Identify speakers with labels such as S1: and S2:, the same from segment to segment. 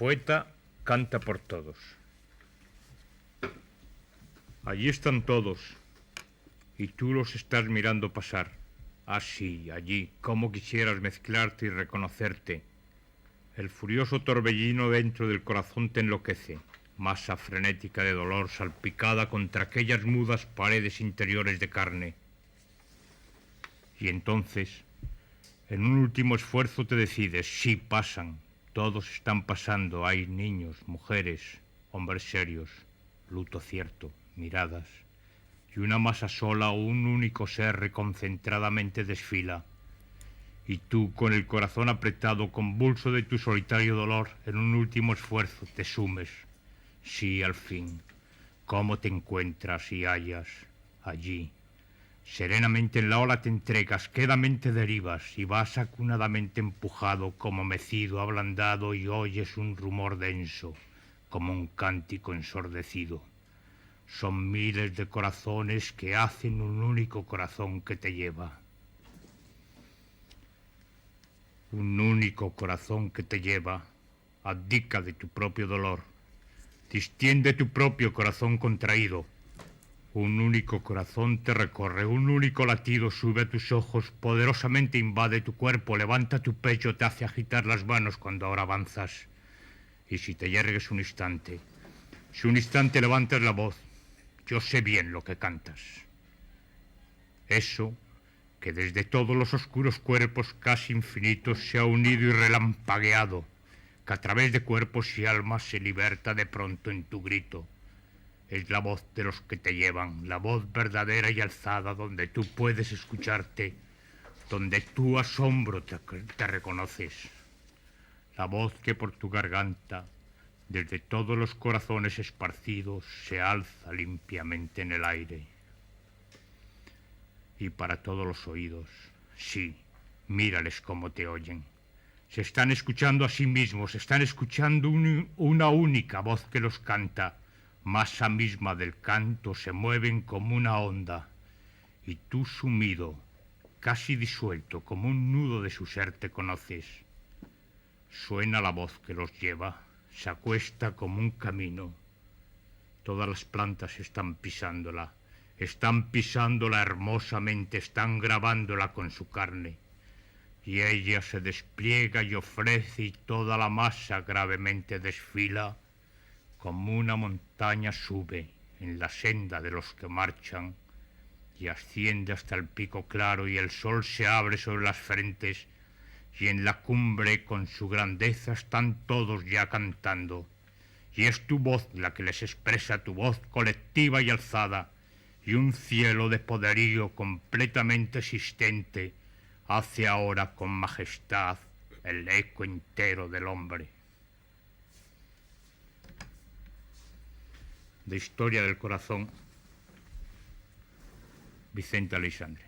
S1: poeta canta por todos. Allí están todos, y tú los estás mirando pasar. Así, allí, cómo quisieras mezclarte y reconocerte. El furioso torbellino dentro del corazón te enloquece, masa frenética de dolor salpicada contra aquellas mudas paredes interiores de carne. Y entonces, en un último esfuerzo te decides, sí, pasan, todos están pasando, hay niños, mujeres, hombres serios, luto cierto, miradas, y una masa sola o un único ser reconcentradamente desfila, y tú, con el corazón apretado, convulso de tu solitario dolor, en un último esfuerzo te sumes, sí, al fin, cómo te encuentras y hallas allí. Serenamente en la ola te entregas, quedamente derivas y vas acunadamente empujado como mecido, ablandado y oyes un rumor denso, como un cántico ensordecido. Son miles de corazones que hacen un único corazón que te lleva. Un único corazón que te lleva, abdica de tu propio dolor, distiende tu propio corazón contraído. Un único corazón te recorre, un único latido sube a tus ojos, poderosamente invade tu cuerpo, levanta tu pecho, te hace agitar las manos cuando ahora avanzas. Y si te yergues un instante, si un instante levantas la voz, yo sé bien lo que cantas. Eso que desde todos los oscuros cuerpos casi infinitos se ha unido y relampagueado, que a través de cuerpos y almas se liberta de pronto en tu grito. Es la voz de los que te llevan, la voz verdadera y alzada donde tú puedes escucharte, donde tu asombro te reconoces. La voz que por tu garganta, desde todos los corazones esparcidos, se alza limpiamente en el aire. Y para todos los oídos, sí, mírales cómo te oyen. Se están escuchando a sí mismos, están escuchando una única voz que los canta. Masa misma del canto se mueven como una onda, y tú sumido, casi disuelto, como un nudo de su ser te conoces. Suena la voz que los lleva, se acuesta como un camino. Todas las plantas están pisándola hermosamente, están grabándola con su carne. Y ella se despliega y ofrece y toda la masa gravemente desfila. Como una montaña sube en la senda de los que marchan y asciende hasta el pico claro y el sol se abre sobre las frentes y en la cumbre con su grandeza están todos ya cantando y es tu voz la que les expresa, tu voz colectiva y alzada y un cielo de poderío completamente existente hace ahora con majestad el eco entero del hombre. De Historia del Corazón, Vicente Aleixandre.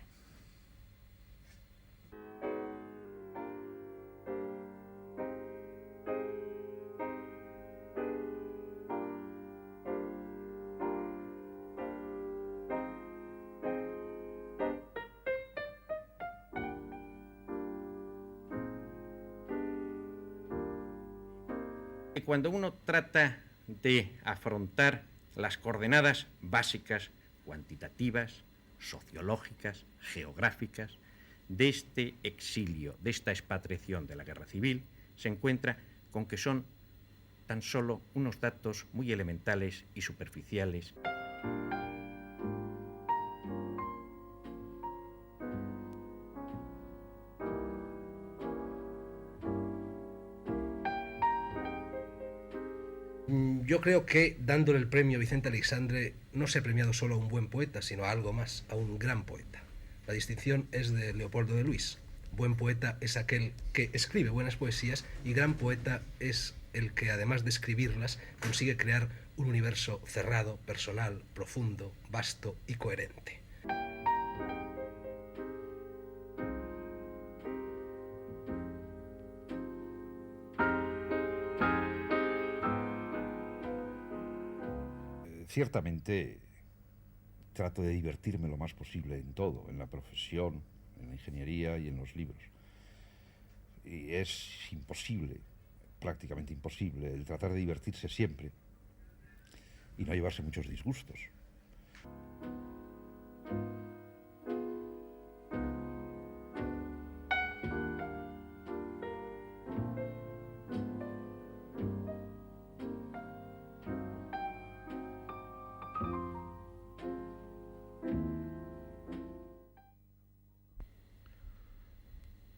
S2: Cuando uno trata de afrontar las coordenadas básicas, cuantitativas, sociológicas, geográficas, de este exilio, de esta expatriación de la guerra civil, se encuentra con que son tan solo unos datos muy elementales y superficiales.
S3: Yo creo que dándole el premio a Vicente Aleixandre no se ha premiado solo a un buen poeta, sino a algo más, a un gran poeta. La distinción es de Leopoldo de Luis. Buen poeta es aquel que escribe buenas poesías y gran poeta es el que, además de escribirlas, consigue crear un universo cerrado, personal, profundo, vasto y coherente.
S4: Ciertamente trato de divertirme lo más posible en todo, en la profesión, en la ingeniería y en los libros. Y es imposible prácticamente imposible, el tratar de divertirse siempre y no llevarse muchos disgustos.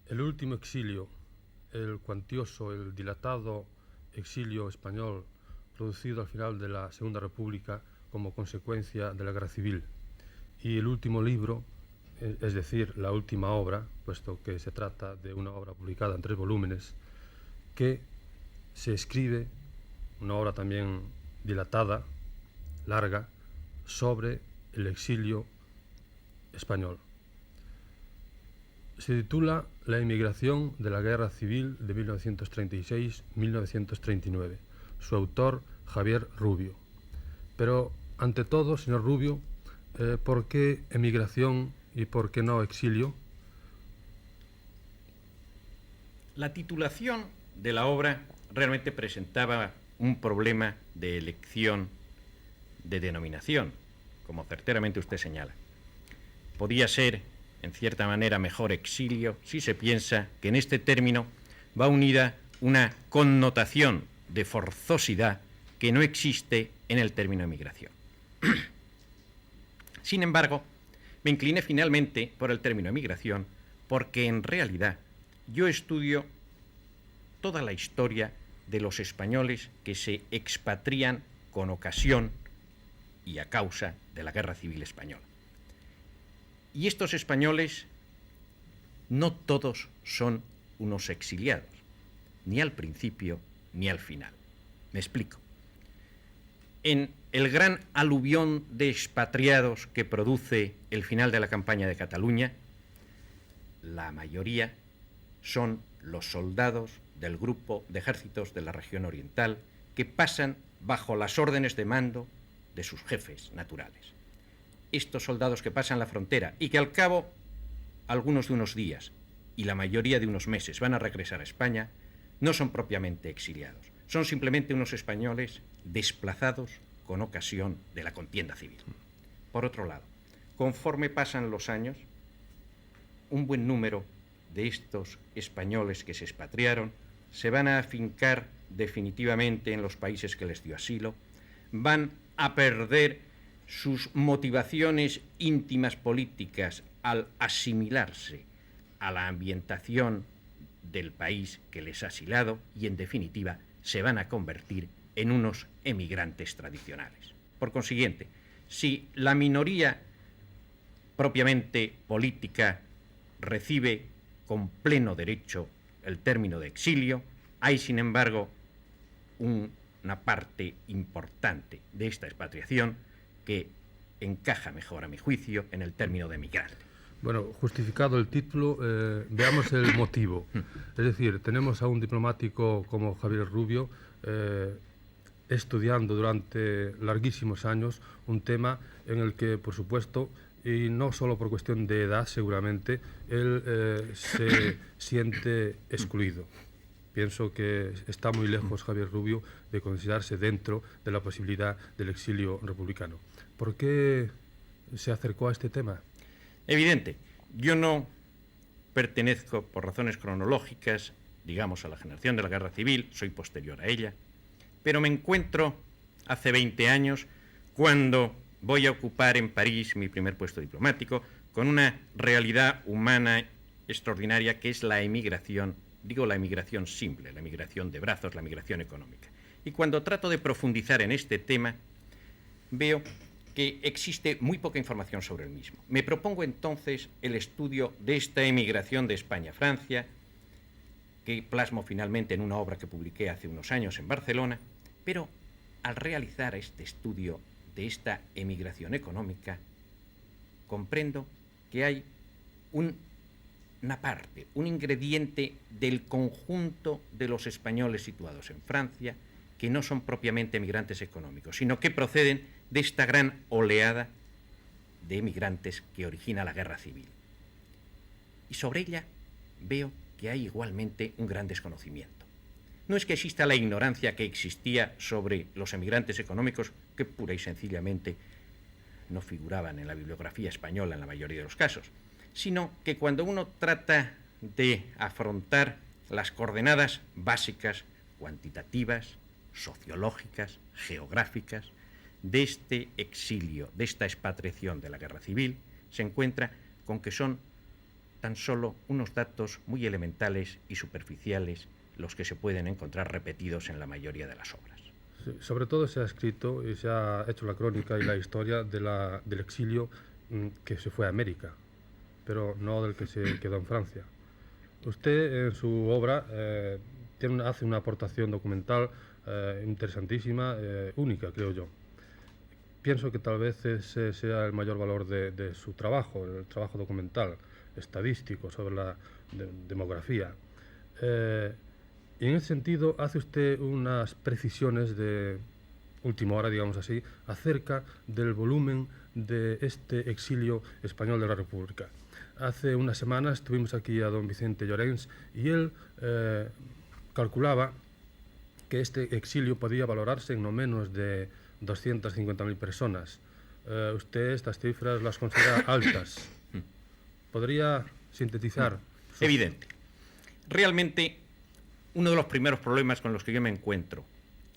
S5: El último exilio, el cuantioso, el dilatado exilio español producido al final de la Segunda República como consecuencia de la Guerra Civil, y el último libro, es decir, la última obra, puesto que se trata de una obra publicada en 3 volúmenes, que se escribe, una obra también dilatada, larga, sobre el exilio español. Se titula La emigración de la Guerra Civil de 1936-1939. Su autor, Javier Rubio. Pero, ante todo, señor Rubio, ¿por qué emigración y por qué no exilio?
S2: La titulación de la obra realmente presentaba un problema de elección de denominación, como certeramente usted señala. Podía ser, en cierta manera, mejor exilio si se piensa que en este término va unida una connotación de forzosidad que no existe en el término emigración. Sin embargo, me incliné finalmente por el término emigración porque en realidad yo estudio toda la historia de los españoles que se expatrian con ocasión y a causa de la Guerra Civil Española. Y estos españoles no todos son unos exiliados, ni al principio ni al final. Me explico. En el gran aluvión de expatriados que produce el final de la campaña de Cataluña, la mayoría son los soldados del grupo de ejércitos de la región oriental que pasan bajo las órdenes de mando de sus jefes naturales. Estos soldados que pasan la frontera y que al cabo, algunos de unos días y la mayoría de unos meses van a regresar a España, no son propiamente exiliados, son simplemente unos españoles desplazados con ocasión de la contienda civil. Por otro lado, conforme pasan los años, un buen número de estos españoles que se expatriaron se van a afincar definitivamente en los países que les dio asilo, van a perder sus motivaciones íntimas políticas al asimilarse a la ambientación del país que les ha asilado y, en definitiva, se van a convertir en unos emigrantes tradicionales. Por consiguiente, si la minoría propiamente política recibe con pleno derecho el término de exilio, hay, sin embargo, una parte importante de esta expatriación que encaja mejor, a mi juicio, en el término de emigrante.
S5: Bueno, justificado el título, veamos el motivo. Es decir, tenemos a un diplomático como Javier Rubio estudiando durante larguísimos años un tema en el que, por supuesto, y no solo por cuestión de edad, seguramente, él se siente excluido. Pienso que está muy lejos Javier Rubio de considerarse dentro de la posibilidad del exilio republicano. ¿Por qué se acercó a este tema?
S2: Evidente, yo no pertenezco por razones cronológicas, digamos, a la generación de la Guerra Civil, soy posterior a ella, pero me encuentro hace 20 años cuando voy a ocupar en París mi primer puesto diplomático con una realidad humana extraordinaria que es la emigración, digo la emigración simple, la emigración de brazos, la emigración económica. Y cuando trato de profundizar en este tema, veo que existe muy poca información sobre el mismo. Me propongo entonces el estudio de esta emigración de España a Francia, que plasmo finalmente en una obra que publiqué hace unos años en Barcelona, pero al realizar este estudio de esta emigración económica, comprendo que hay una parte, un ingrediente del conjunto de los españoles situados en Francia, que no son propiamente emigrantes económicos, sino que proceden de esta gran oleada de emigrantes que origina la Guerra Civil. Y sobre ella veo que hay igualmente un gran desconocimiento. no es que exista la ignorancia que existía sobre los emigrantes económicos, que pura y sencillamente no figuraban en la bibliografía española en la mayoría de los casos, sino que cuando uno trata de afrontar las coordenadas básicas, cuantitativas, sociológicas, geográficas, de este exilio, de esta expatriación de la guerra civil, se encuentra con que son tan solo unos datos muy elementales y superficiales los que se pueden encontrar repetidos en la mayoría de las obras.
S5: Sí, sobre todo se ha escrito y se ha hecho la crónica y la historia del exilio que se fue a América, pero no del que se quedó en Francia. Usted en su obra hace una aportación documental interesantísima, única, creo yo. Pienso que tal vez ese sea el mayor valor de su trabajo, el trabajo documental, estadístico sobre la demografía. Y en ese sentido hace usted unas precisiones de última hora, digamos así, acerca del volumen de este exilio español de la República. Hace unas semanas tuvimos aquí a don Vicente Llorens y él calculaba que este exilio podía valorarse en no menos de 250.000 personas. Usted estas cifras las considera altas. ¿Podría sintetizar?
S2: Evidente. Realmente, uno de los primeros problemas con los que yo me encuentro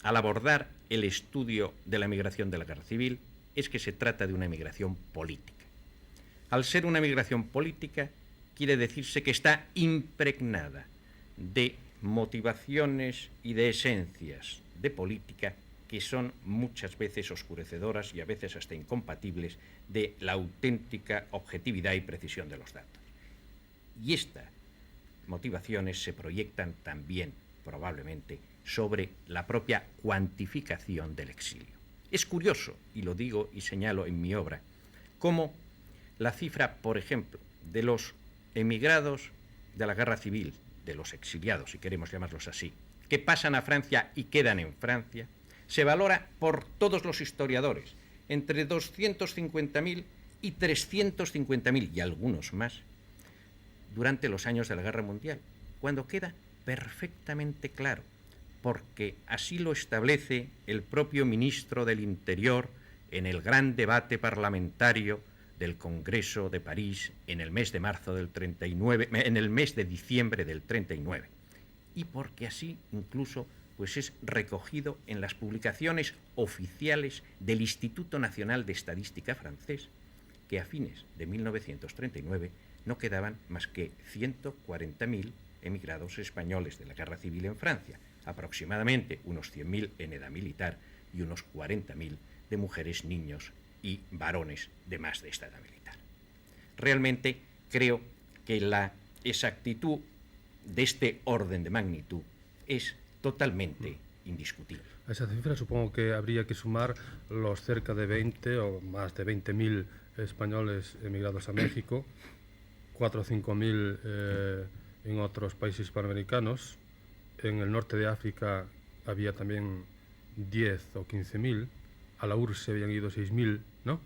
S2: al abordar el estudio de la emigración de la guerra civil es que se trata de una emigración política. Al ser una emigración política, quiere decirse que está impregnada de motivaciones y de esencias de política que son muchas veces oscurecedoras y a veces hasta incompatibles de la auténtica objetividad y precisión de los datos. Y estas motivaciones se proyectan también, probablemente, sobre la propia cuantificación del exilio. Es curioso, y lo digo y señalo en mi obra, cómo la cifra, por ejemplo, de los emigrados de la guerra civil, de los exiliados, si queremos llamarlos así, que pasan a Francia y quedan en Francia, se valora por todos los historiadores entre 250.000 y 350.000, y algunos más, durante los años de la Guerra Mundial, cuando queda perfectamente claro, porque así lo establece el propio ministro del Interior en el gran debate parlamentario del Congreso de París en el mes de marzo del 39, en el mes de diciembre del 39, y porque así incluso pues es recogido en las publicaciones oficiales del Instituto Nacional de Estadística francés, que a fines de 1939 no quedaban más que 140.000 emigrados españoles de la guerra civil en Francia, aproximadamente unos 100.000 en edad militar y unos 40.000 de mujeres, niños y varones de más de esta edad militar. Realmente creo que la exactitud de este orden de magnitud es totalmente indiscutible.
S5: A esa cifra supongo que habría que sumar los cerca de 20 o más de 20.000 españoles emigrados a México, 4 o 5.000 en otros países hispanoamericanos. En el norte de África había también 10 o 15.000, a la URSS se habían ido 6.000, ¿no?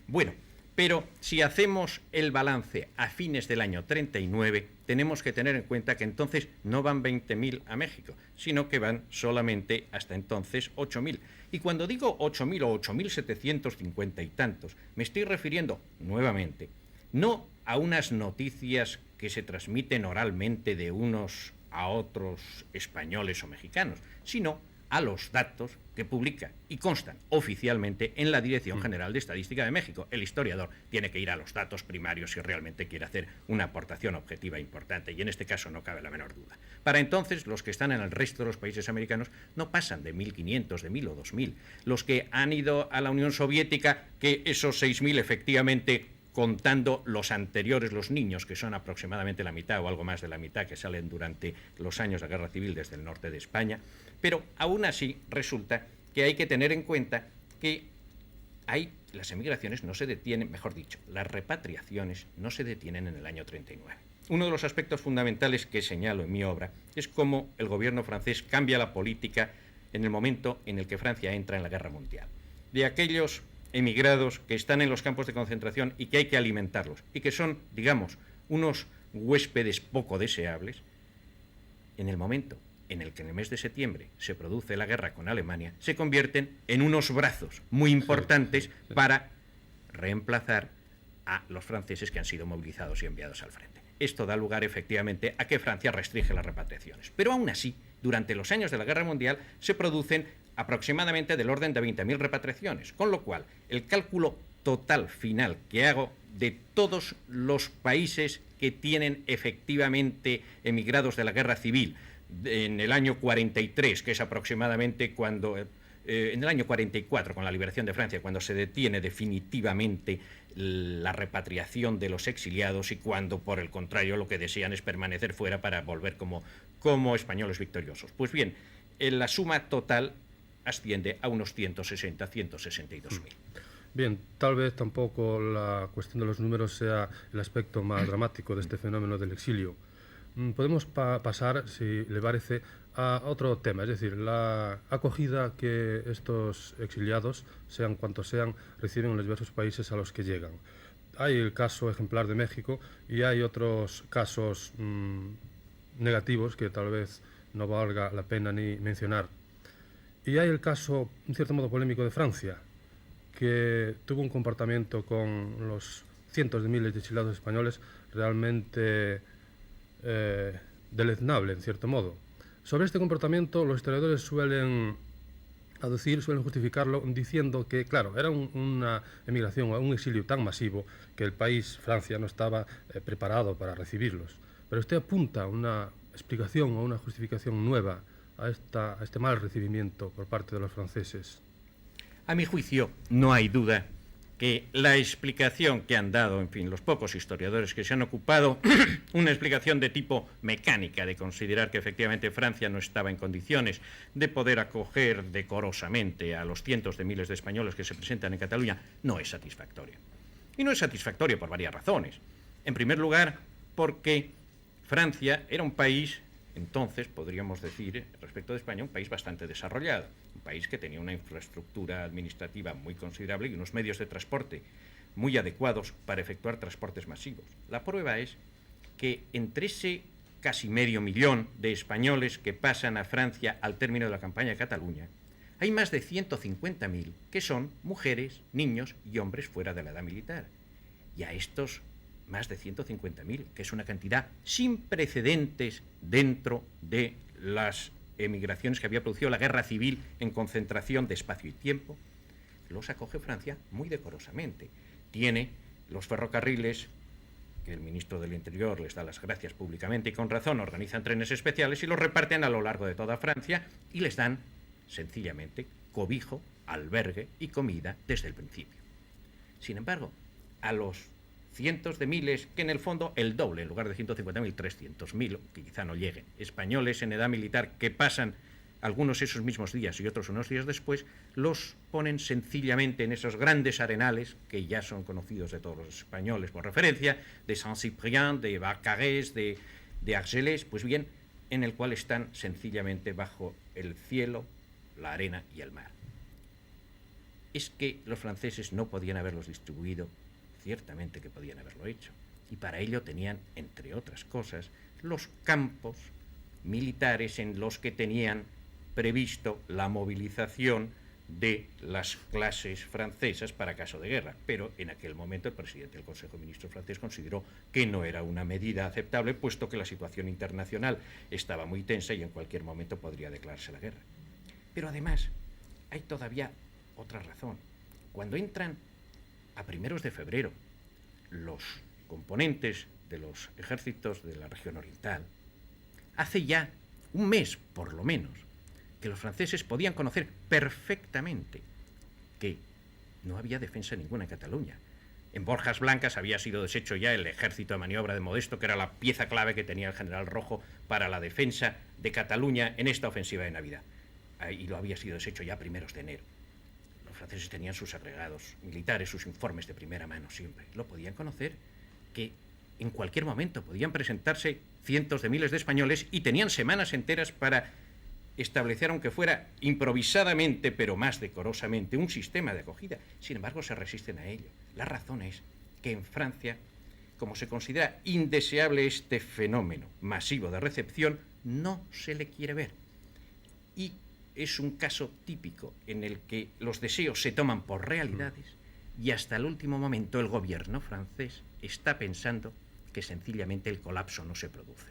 S2: Bueno, pero si hacemos el balance a fines del año 39, tenemos que tener en cuenta que entonces no van 20.000 a México, sino que van solamente hasta entonces 8.000. Y cuando digo 8.000 o 8.750 y tantos, me estoy refiriendo nuevamente no a unas noticias que se transmiten oralmente de unos a otros españoles o mexicanos, sino a los datos que publica y constan oficialmente en la Dirección General de Estadística de México. El historiador tiene que ir a los datos primarios si realmente quiere hacer una aportación objetiva importante, y en este caso no cabe la menor duda. Para entonces, los que están en el resto de los países americanos no pasan de 1.500, de 1.000 o 2.000. Los que han ido a la Unión Soviética, que esos 6.000 efectivamente, contando los anteriores, los niños, que son aproximadamente la mitad o algo más de la mitad que salen durante los años de la Guerra Civil desde el norte de España, pero aún así resulta que hay que tener en cuenta que las emigraciones no se detienen, mejor dicho, las repatriaciones no se detienen en el año 39. Uno de los aspectos fundamentales que señalo en mi obra es cómo el gobierno francés cambia la política en el momento en el que Francia entra en la Guerra Mundial. De aquellos emigrados que están en los campos de concentración y que hay que alimentarlos, y que son, digamos, unos huéspedes poco deseables, en el momento en el que en el mes de septiembre se produce la guerra con Alemania, se convierten en unos brazos muy importantes para reemplazar a los franceses que han sido movilizados y enviados al frente. Esto da lugar efectivamente a que Francia restringe las repatriaciones. Pero aún así, durante los años de la Guerra Mundial se producen aproximadamente del orden de 20.000 repatriaciones, con lo cual el cálculo total final que hago de todos los países que tienen efectivamente emigrados de la guerra civil en el año 43, que es aproximadamente cuando, en el año 44, con la liberación de Francia, cuando se detiene definitivamente la repatriación de los exiliados y cuando, por el contrario, lo que desean es permanecer fuera para volver como españoles victoriosos. Pues bien, la suma total asciende a unos 160, 162.000.
S5: Bien, tal vez tampoco la cuestión de los números sea el aspecto más dramático de este fenómeno del exilio. Podemos pasar, si le parece, a otro tema, es decir, la acogida que estos exiliados, sean cuantos sean, reciben en los diversos países a los que llegan. Hay el caso ejemplar de México y hay otros casos negativos que tal vez no valga la pena ni mencionar. Y hay el caso, en cierto modo, polémico de Francia, que tuvo un comportamiento con los cientos de miles de exiliados españoles realmente deleznable, en cierto modo. Sobre este comportamiento, los historiadores suelen justificarlo diciendo que, claro, era una emigración o un exilio tan masivo que el país, Francia, no estaba preparado para recibirlos. Pero usted apunta a una explicación o una justificación nueva a este mal recibimiento por parte de los franceses.
S2: A mi juicio, no hay duda que la explicación que han dado, en fin, los pocos historiadores que se han ocupado, una explicación de tipo mecánica, de considerar que efectivamente Francia no estaba en condiciones de poder acoger decorosamente a los cientos de miles de españoles que se presentan en Cataluña, no es satisfactoria. Y no es satisfactoria por varias razones. En primer lugar, porque Francia era un país, entonces, podríamos decir, respecto de España, un país bastante desarrollado, un país que tenía una infraestructura administrativa muy considerable y unos medios de transporte muy adecuados para efectuar transportes masivos. La prueba es que entre ese casi 500.000 de españoles que pasan a Francia al término de la campaña de Cataluña, hay más de 150.000 que son mujeres, niños y hombres fuera de la edad militar. Y a estos más de 150.000, que es una cantidad sin precedentes dentro de las emigraciones que había producido la guerra civil en concentración de espacio y tiempo, los acoge Francia muy decorosamente. Tiene los ferrocarriles, que el ministro del Interior les da las gracias públicamente y con razón, organizan trenes especiales y los reparten a lo largo de toda Francia y les dan, sencillamente, cobijo, albergue y comida desde el principio. Sin embargo, a los cientos de miles, que en el fondo el doble, en lugar de 150.000, 300.000, que quizá no lleguen, españoles en edad militar que pasan algunos esos mismos días y otros unos días después, los ponen sencillamente en esos grandes arenales que ya son conocidos de todos los españoles por referencia, de Saint-Cyprien, de Barcarès, de Argelès, pues bien, en el cual están sencillamente bajo el cielo, la arena y el mar. Es que los franceses no podían haberlos distribuido. Ciertamente que podían haberlo hecho. Y para ello tenían, entre otras cosas, los campos militares en los que tenían previsto la movilización de las clases francesas para caso de guerra. Pero en aquel momento el presidente del Consejo de Ministros francés consideró que no era una medida aceptable, puesto que la situación internacional estaba muy tensa y en cualquier momento podría declararse la guerra. Pero además, hay todavía otra razón. Cuando entran a primeros de febrero, los componentes de los ejércitos de la región oriental, hace ya un mes, por lo menos, que los franceses podían conocer perfectamente que no había defensa ninguna en Cataluña. En Borjas Blancas había sido deshecho ya el ejército de maniobra de Modesto, que era la pieza clave que tenía el general Rojo para la defensa de Cataluña en esta ofensiva de Navidad. Y lo había sido deshecho ya a primeros de enero. Los franceses tenían sus agregados militares, sus informes de primera mano siempre. Lo podían conocer, que en cualquier momento podían presentarse cientos de miles de españoles y tenían semanas enteras para establecer, aunque fuera improvisadamente, pero más decorosamente, un sistema de acogida. Sin embargo, se resisten a ello. La razón es que en Francia, como se considera indeseable este fenómeno masivo de recepción, no se le quiere ver. Y es un caso típico en el que los deseos se toman por realidades y hasta el último momento el gobierno francés está pensando que sencillamente el colapso no se produce.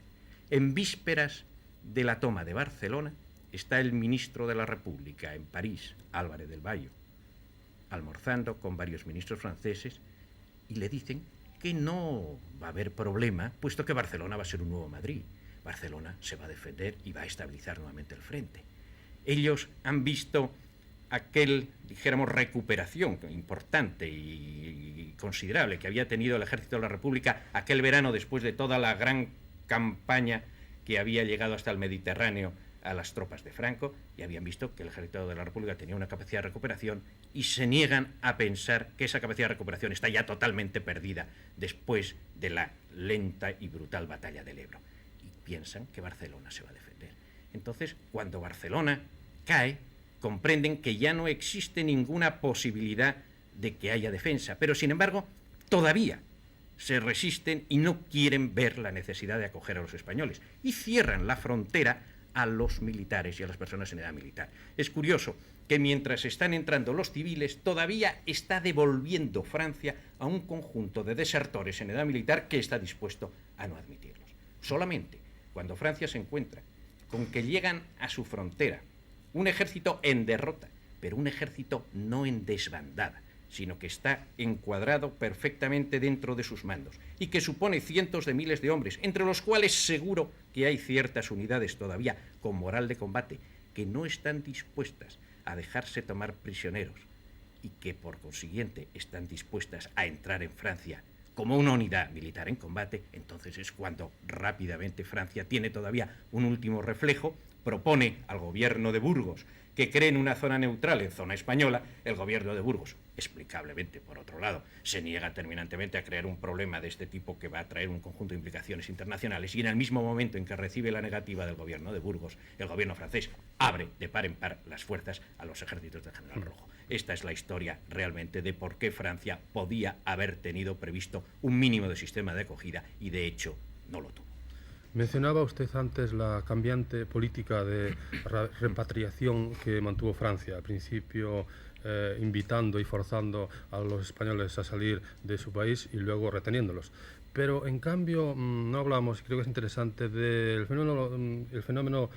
S2: En vísperas de la toma de Barcelona está el ministro de la República en París, Álvarez del Valle, almorzando con varios ministros franceses y le dicen que no va a haber problema, puesto que Barcelona va a ser un nuevo Madrid. Barcelona se va a defender y va a estabilizar nuevamente el frente. Ellos han visto aquel, dijéramos, recuperación importante y considerable que había tenido el ejército de la República aquel verano después de toda la gran campaña que había llegado hasta el Mediterráneo a las tropas de Franco, y habían visto que el ejército de la República tenía una capacidad de recuperación y se niegan a pensar que esa capacidad de recuperación está ya totalmente perdida después de la lenta y brutal batalla del Ebro. Y piensan que Barcelona se va a defender. Entonces, cuando Barcelona cae, comprenden que ya no existe ninguna posibilidad de que haya defensa, pero sin embargo, todavía se resisten y no quieren ver la necesidad de acoger a los españoles y cierran la frontera a los militares y a las personas en edad militar. Es curioso que mientras están entrando los civiles, todavía está devolviendo Francia a un conjunto de desertores en edad militar que está dispuesto a no admitirlos. Solamente cuando Francia se encuentra con que llegan a su frontera un ejército en derrota, pero un ejército no en desbandada, sino que está encuadrado perfectamente dentro de sus mandos y que supone cientos de miles de hombres, entre los cuales seguro que hay ciertas unidades todavía con moral de combate que no están dispuestas a dejarse tomar prisioneros y que por consiguiente están dispuestas a entrar en Francia como una unidad militar en combate. Entonces es cuando rápidamente Francia tiene todavía un último reflejo, propone al gobierno de Burgos que creen una zona neutral en zona española. El gobierno de Burgos, explicablemente, por otro lado, se niega terminantemente a crear un problema de este tipo que va a traer un conjunto de implicaciones internacionales, y en el mismo momento en que recibe la negativa del gobierno de Burgos, el gobierno francés abre de par en par las fuerzas a los ejércitos del General Rojo. Esta es la historia realmente de por qué Francia podía haber tenido previsto un mínimo de sistema de acogida y de hecho no lo tuvo.
S5: Mencionaba usted antes la cambiante política de repatriación que mantuvo Francia, al principio invitando y forzando a los españoles a salir de su país y luego reteniéndolos. Pero en cambio no hablamos, y creo que es interesante, del fenómeno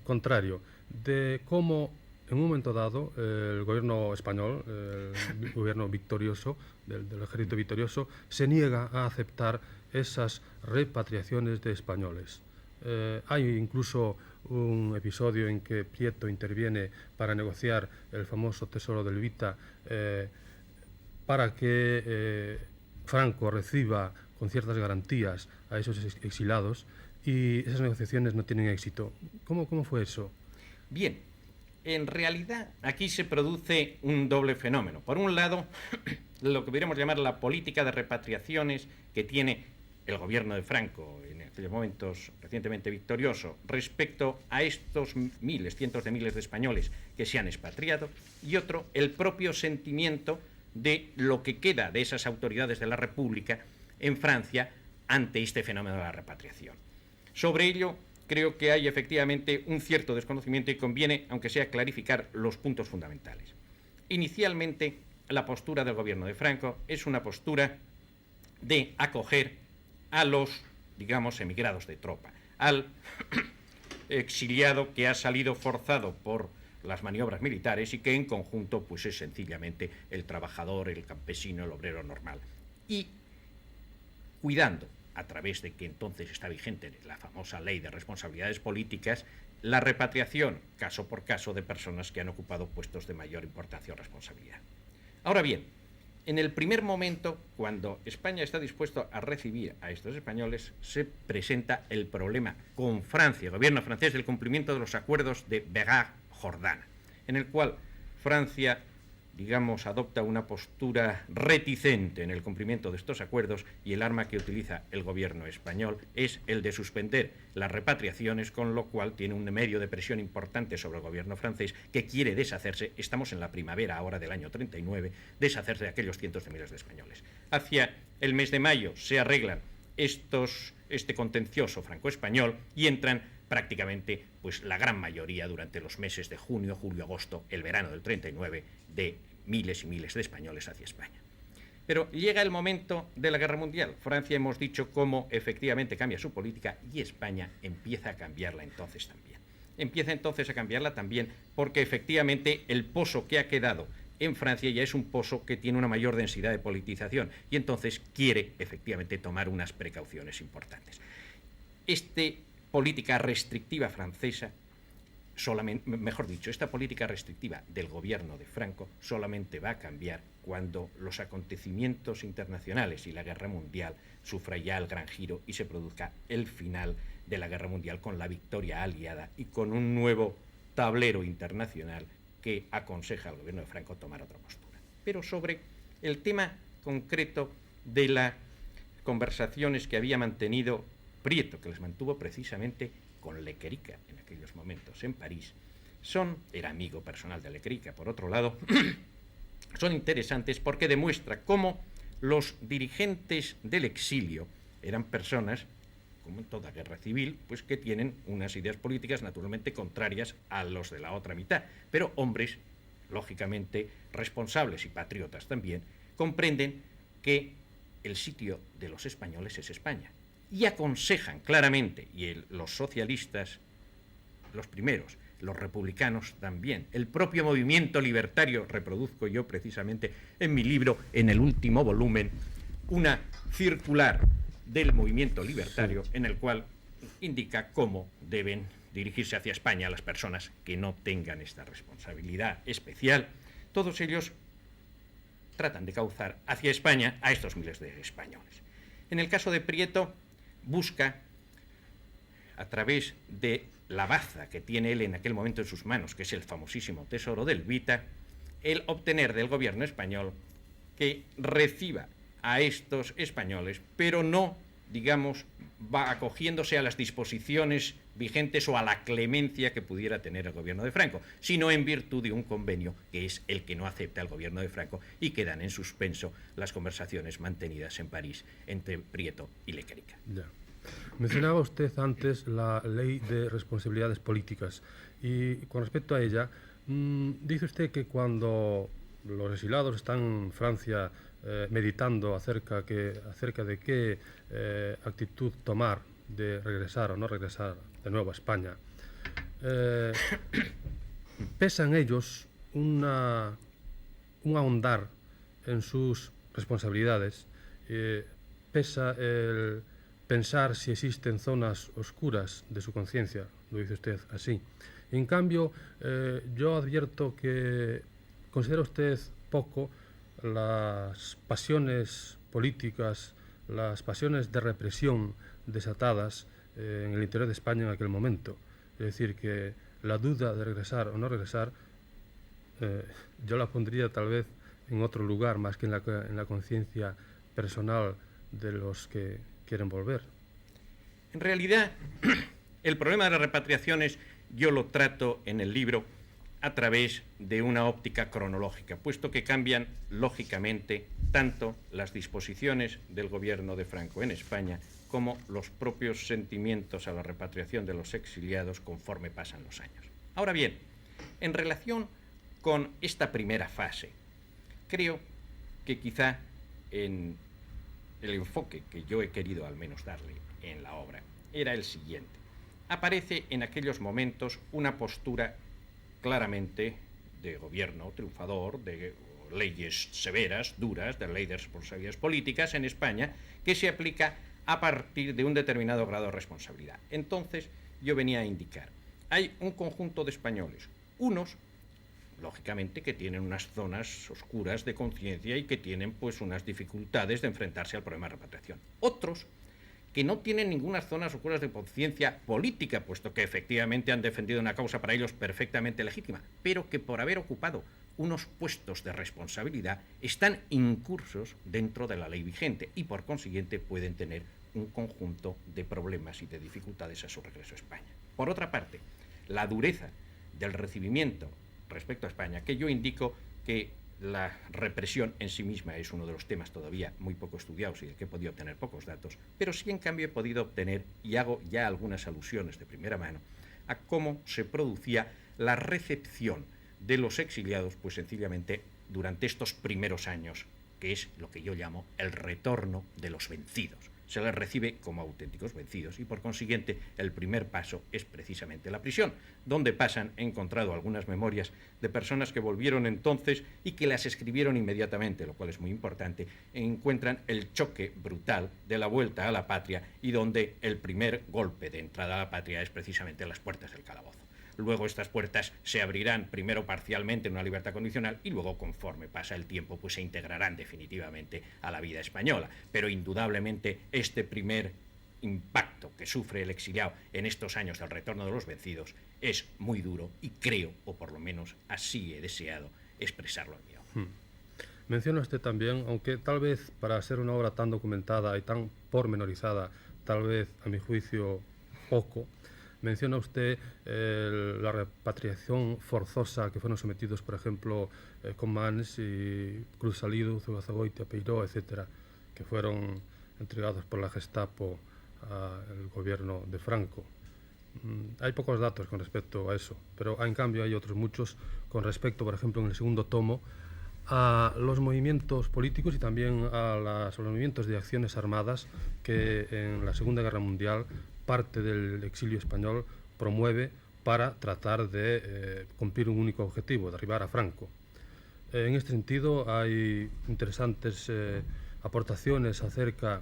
S5: contrario, de cómo en un momento dado el gobierno español, el gobierno victorioso, del ejército victorioso, se niega a aceptar esas repatriaciones de españoles. Hay incluso un episodio en que Prieto interviene para negociar el famoso tesoro del Vita para que Franco reciba con ciertas garantías a esos exilados, y esas negociaciones no tienen éxito. ¿Cómo fue eso?
S2: Bien, en realidad aquí se produce un doble fenómeno. Por un lado, lo que podríamos llamar la política de repatriaciones que tiene el gobierno de Franco en aquellos momentos recientemente victorioso respecto a estos miles, cientos de miles de españoles que se han expatriado, y otro, el propio sentimiento de lo que queda de esas autoridades de la República en Francia ante este fenómeno de la repatriación. Sobre ello creo que hay efectivamente un cierto desconocimiento y conviene, aunque sea, clarificar los puntos fundamentales. Inicialmente, la postura del gobierno de Franco es una postura de acoger a los, digamos, emigrados de tropa, al exiliado que ha salido forzado por las maniobras militares y que en conjunto pues es sencillamente el trabajador, el campesino, el obrero normal. Y cuidando, a través de que entonces está vigente la famosa ley de responsabilidades políticas, la repatriación, caso por caso, de personas que han ocupado puestos de mayor importancia o responsabilidad. Ahora bien, en el primer momento, cuando España está dispuesto a recibir a estos españoles, se presenta el problema con Francia, el gobierno francés, del cumplimiento de los acuerdos de Begar-Jordana, en el cual Francia, digamos, adopta una postura reticente en el cumplimiento de estos acuerdos, y el arma que utiliza el gobierno español es el de suspender las repatriaciones, con lo cual tiene un medio de presión importante sobre el gobierno francés, que quiere deshacerse, estamos en la primavera ahora del año 39, deshacerse de aquellos cientos de miles de españoles. Hacia el mes de mayo se arreglan este contencioso franco-español y entran prácticamente pues la gran mayoría durante los meses de junio, julio, agosto, el verano del 39, de miles y miles de españoles hacia España. Pero llega el momento de la Guerra Mundial. Francia, hemos dicho cómo efectivamente cambia su política, y España empieza a cambiarla entonces también. Empieza entonces a cambiarla también porque efectivamente el pozo que ha quedado en Francia ya es un pozo que tiene una mayor densidad de politización, y entonces quiere efectivamente tomar unas precauciones importantes. Esta política restrictiva francesa, esta política restrictiva del gobierno de Franco solamente va a cambiar cuando los acontecimientos internacionales y la Guerra Mundial sufra ya el gran giro y se produzca el final de la Guerra Mundial con la victoria aliada y con un nuevo tablero internacional que aconseja al gobierno de Franco tomar otra postura. Pero sobre el tema concreto de las conversaciones que había mantenido Prieto, que les mantuvo precisamente con Lequerica en aquellos momentos en París, era amigo personal de Lequerica, por otro lado, son interesantes porque demuestra cómo los dirigentes del exilio eran personas, como en toda guerra civil, pues que tienen unas ideas políticas naturalmente contrarias a los de la otra mitad, pero hombres, lógicamente, responsables y patriotas también, comprenden que el sitio de los españoles es España, y aconsejan claramente, y los socialistas, los primeros, los republicanos también, el propio movimiento libertario, reproduzco yo precisamente en mi libro, en el último volumen, una circular del movimiento libertario en el cual indica cómo deben dirigirse hacia España las personas que no tengan esta responsabilidad especial. Todos ellos tratan de cauzar hacia España a estos miles de españoles. En el caso de Prieto, busca, a través de la baza que tiene él en aquel momento en sus manos, que es el famosísimo tesoro del Vita, el obtener del gobierno español que reciba a estos españoles, pero no, digamos, va acogiéndose a las disposiciones vigentes o a la clemencia que pudiera tener el gobierno de Franco, sino en virtud de un convenio que es el que no acepta el gobierno de Franco, y quedan en suspenso las conversaciones mantenidas en París entre Prieto y Lequerica.
S5: Ya. Mencionaba usted antes la ley de responsabilidades políticas, y con respecto a ella, dice usted que cuando los exiliados están en Francia meditando acerca de qué actitud tomar, de regresar o no regresar de nuevo a España, pesa en ellos un ahondar en sus responsabilidades, pesa el pensar si existen zonas oscuras de su conciencia, lo dice usted así. En cambio, yo advierto que considera usted poco las pasiones políticas, las pasiones de represión desatadas en el interior de España en aquel momento. Es decir, que la duda de regresar o no regresar, yo la pondría tal vez en otro lugar, más que en la conciencia personal de los que quieren volver.
S2: En realidad, el problema de las repatriaciones yo lo trato en el libro a través de una óptica cronológica, puesto que cambian lógicamente tanto las disposiciones del gobierno de Franco en España como los propios sentimientos a la repatriación de los exiliados conforme pasan los años. Ahora bien, en relación con esta primera fase, creo que quizá en el enfoque que yo he querido al menos darle en la obra era el siguiente. Aparece en aquellos momentos una postura claramente de gobierno triunfador, de leyes severas, duras, de ley de responsabilidades políticas en España, que se aplica a partir de un determinado grado de responsabilidad. Entonces, yo venía a indicar, hay un conjunto de españoles, unos, lógicamente, que tienen unas zonas oscuras de conciencia y que tienen pues unas dificultades de enfrentarse al problema de repatriación. Otros que no tienen ninguna zonas oscuras de conciencia política, puesto que efectivamente han defendido una causa para ellos perfectamente legítima, pero que por haber ocupado unos puestos de responsabilidad están incursos dentro de la ley vigente y por consiguiente pueden tener un conjunto de problemas y de dificultades a su regreso a España. Por otra parte, la dureza del recibimiento respecto a España, que yo indico que la represión en sí misma es uno de los temas todavía muy poco estudiados y del que he podido obtener pocos datos, pero sí en cambio he podido obtener, y hago ya algunas alusiones de primera mano, a cómo se producía la recepción de los exiliados, pues sencillamente durante estos primeros años, que es lo que yo llamo el retorno de los vencidos. Se les recibe como auténticos vencidos y por consiguiente el primer paso es precisamente la prisión, donde pasan, he encontrado algunas memorias de personas que volvieron entonces y que las escribieron inmediatamente, lo cual es muy importante, encuentran el choque brutal de la vuelta a la patria y donde el primer golpe de entrada a la patria es precisamente las puertas del calabozo. Luego estas puertas se abrirán primero parcialmente en una libertad condicional y luego, conforme pasa el tiempo, pues se integrarán definitivamente a la vida española. Pero indudablemente este primer impacto que sufre el exiliado en estos años del retorno de los vencidos es muy duro y creo, o por lo menos así he deseado expresarlo en mi obra.
S5: Menciona usted también, aunque tal vez para ser una obra tan documentada y tan pormenorizada, tal vez a mi juicio poco, menciona usted la repatriación forzosa que fueron sometidos, por ejemplo, Comans y Cruz Salido, Zugazagoitia, Peiró, etcétera, que fueron entregados por la Gestapo al gobierno de Franco. Hay pocos datos con respecto a eso, pero en cambio hay otros muchos con respecto, por ejemplo, en el segundo tomo, a los movimientos políticos y también a los movimientos de acciones armadas que en la Segunda Guerra Mundial parte del exilio español promueve para tratar de cumplir un único objetivo, derribar a Franco. En este sentido hay interesantes aportaciones acerca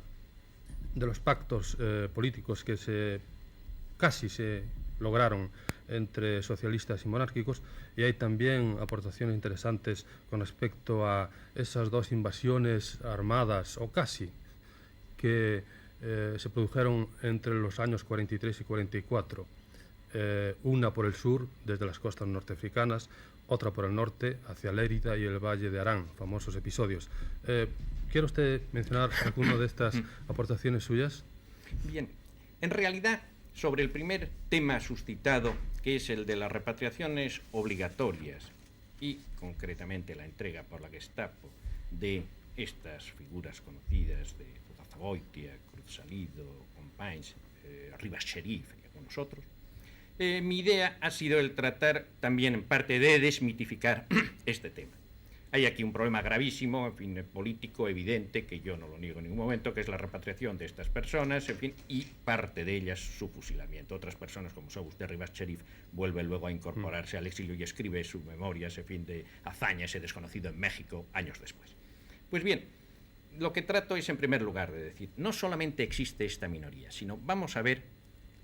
S5: de los pactos políticos que casi se lograron entre socialistas y monárquicos, y hay también aportaciones interesantes con respecto a esas dos invasiones armadas, o casi, que se produjeron entre los años 43 y 44, una por el sur, desde las costas norteafricanas, otra por el norte, hacia Lérida y el Valle de Arán, famosos episodios. ¿Quiere usted mencionar alguna de estas aportaciones suyas?
S2: Bien, en realidad, sobre el primer tema suscitado, que es el de las repatriaciones obligatorias y concretamente la entrega por la Gestapo de estas figuras conocidas de Zugazagoitia, Cruz Salido, Companys, Rivas Sheriff y algunos otros, mi idea ha sido el tratar también en parte de desmitificar este tema. Hay aquí un problema gravísimo, en fin, político, evidente, que yo no lo niego en ningún momento, que es la repatriación de estas personas, en fin, y parte de ellas su fusilamiento. Otras personas, como Saúl de Rivas Sheriff, vuelve luego a incorporarse al exilio y escribe sus memorias, en fin, de hazaña, ese desconocido en México, años después. Pues bien, lo que trato es, en primer lugar, de decir, no solamente existe esta minoría, sino vamos a ver,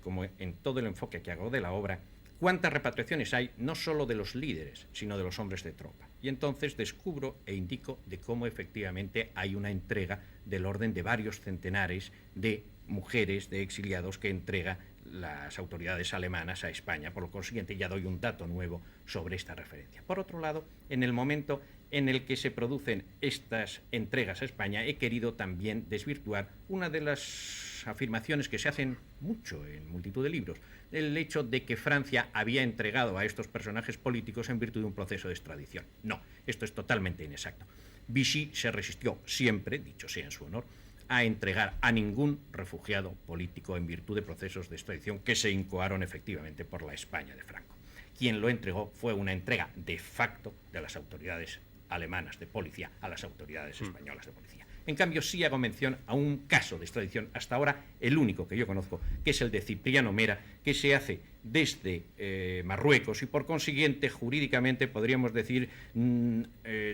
S2: como en todo el enfoque que hago de la obra, cuántas repatriaciones hay, no solo de los líderes, sino de los hombres de tropa. Y entonces descubro e indico de cómo efectivamente hay una entrega del orden de varios centenares de mujeres, de exiliados, que entrega las autoridades alemanas a España. Por lo consiguiente, ya doy un dato nuevo sobre esta referencia. Por otro lado, en el momento en el que se producen estas entregas a España, he querido también desvirtuar una de las afirmaciones que se hacen mucho en multitud de libros, el hecho de que Francia había entregado a estos personajes políticos en virtud de un proceso de extradición. No, esto es totalmente inexacto. Vichy se resistió siempre, dicho sea en su honor, a entregar a ningún refugiado político en virtud de procesos de extradición que se incoaron efectivamente por la España de Franco. Quien lo entregó fue una entrega de facto de las autoridades alemanas de policía a las autoridades españolas de policía. En cambio, sí hago mención a un caso de extradición, hasta ahora el único que yo conozco, que es el de Cipriano Mera, que se hace desde Marruecos y por consiguiente jurídicamente podríamos decir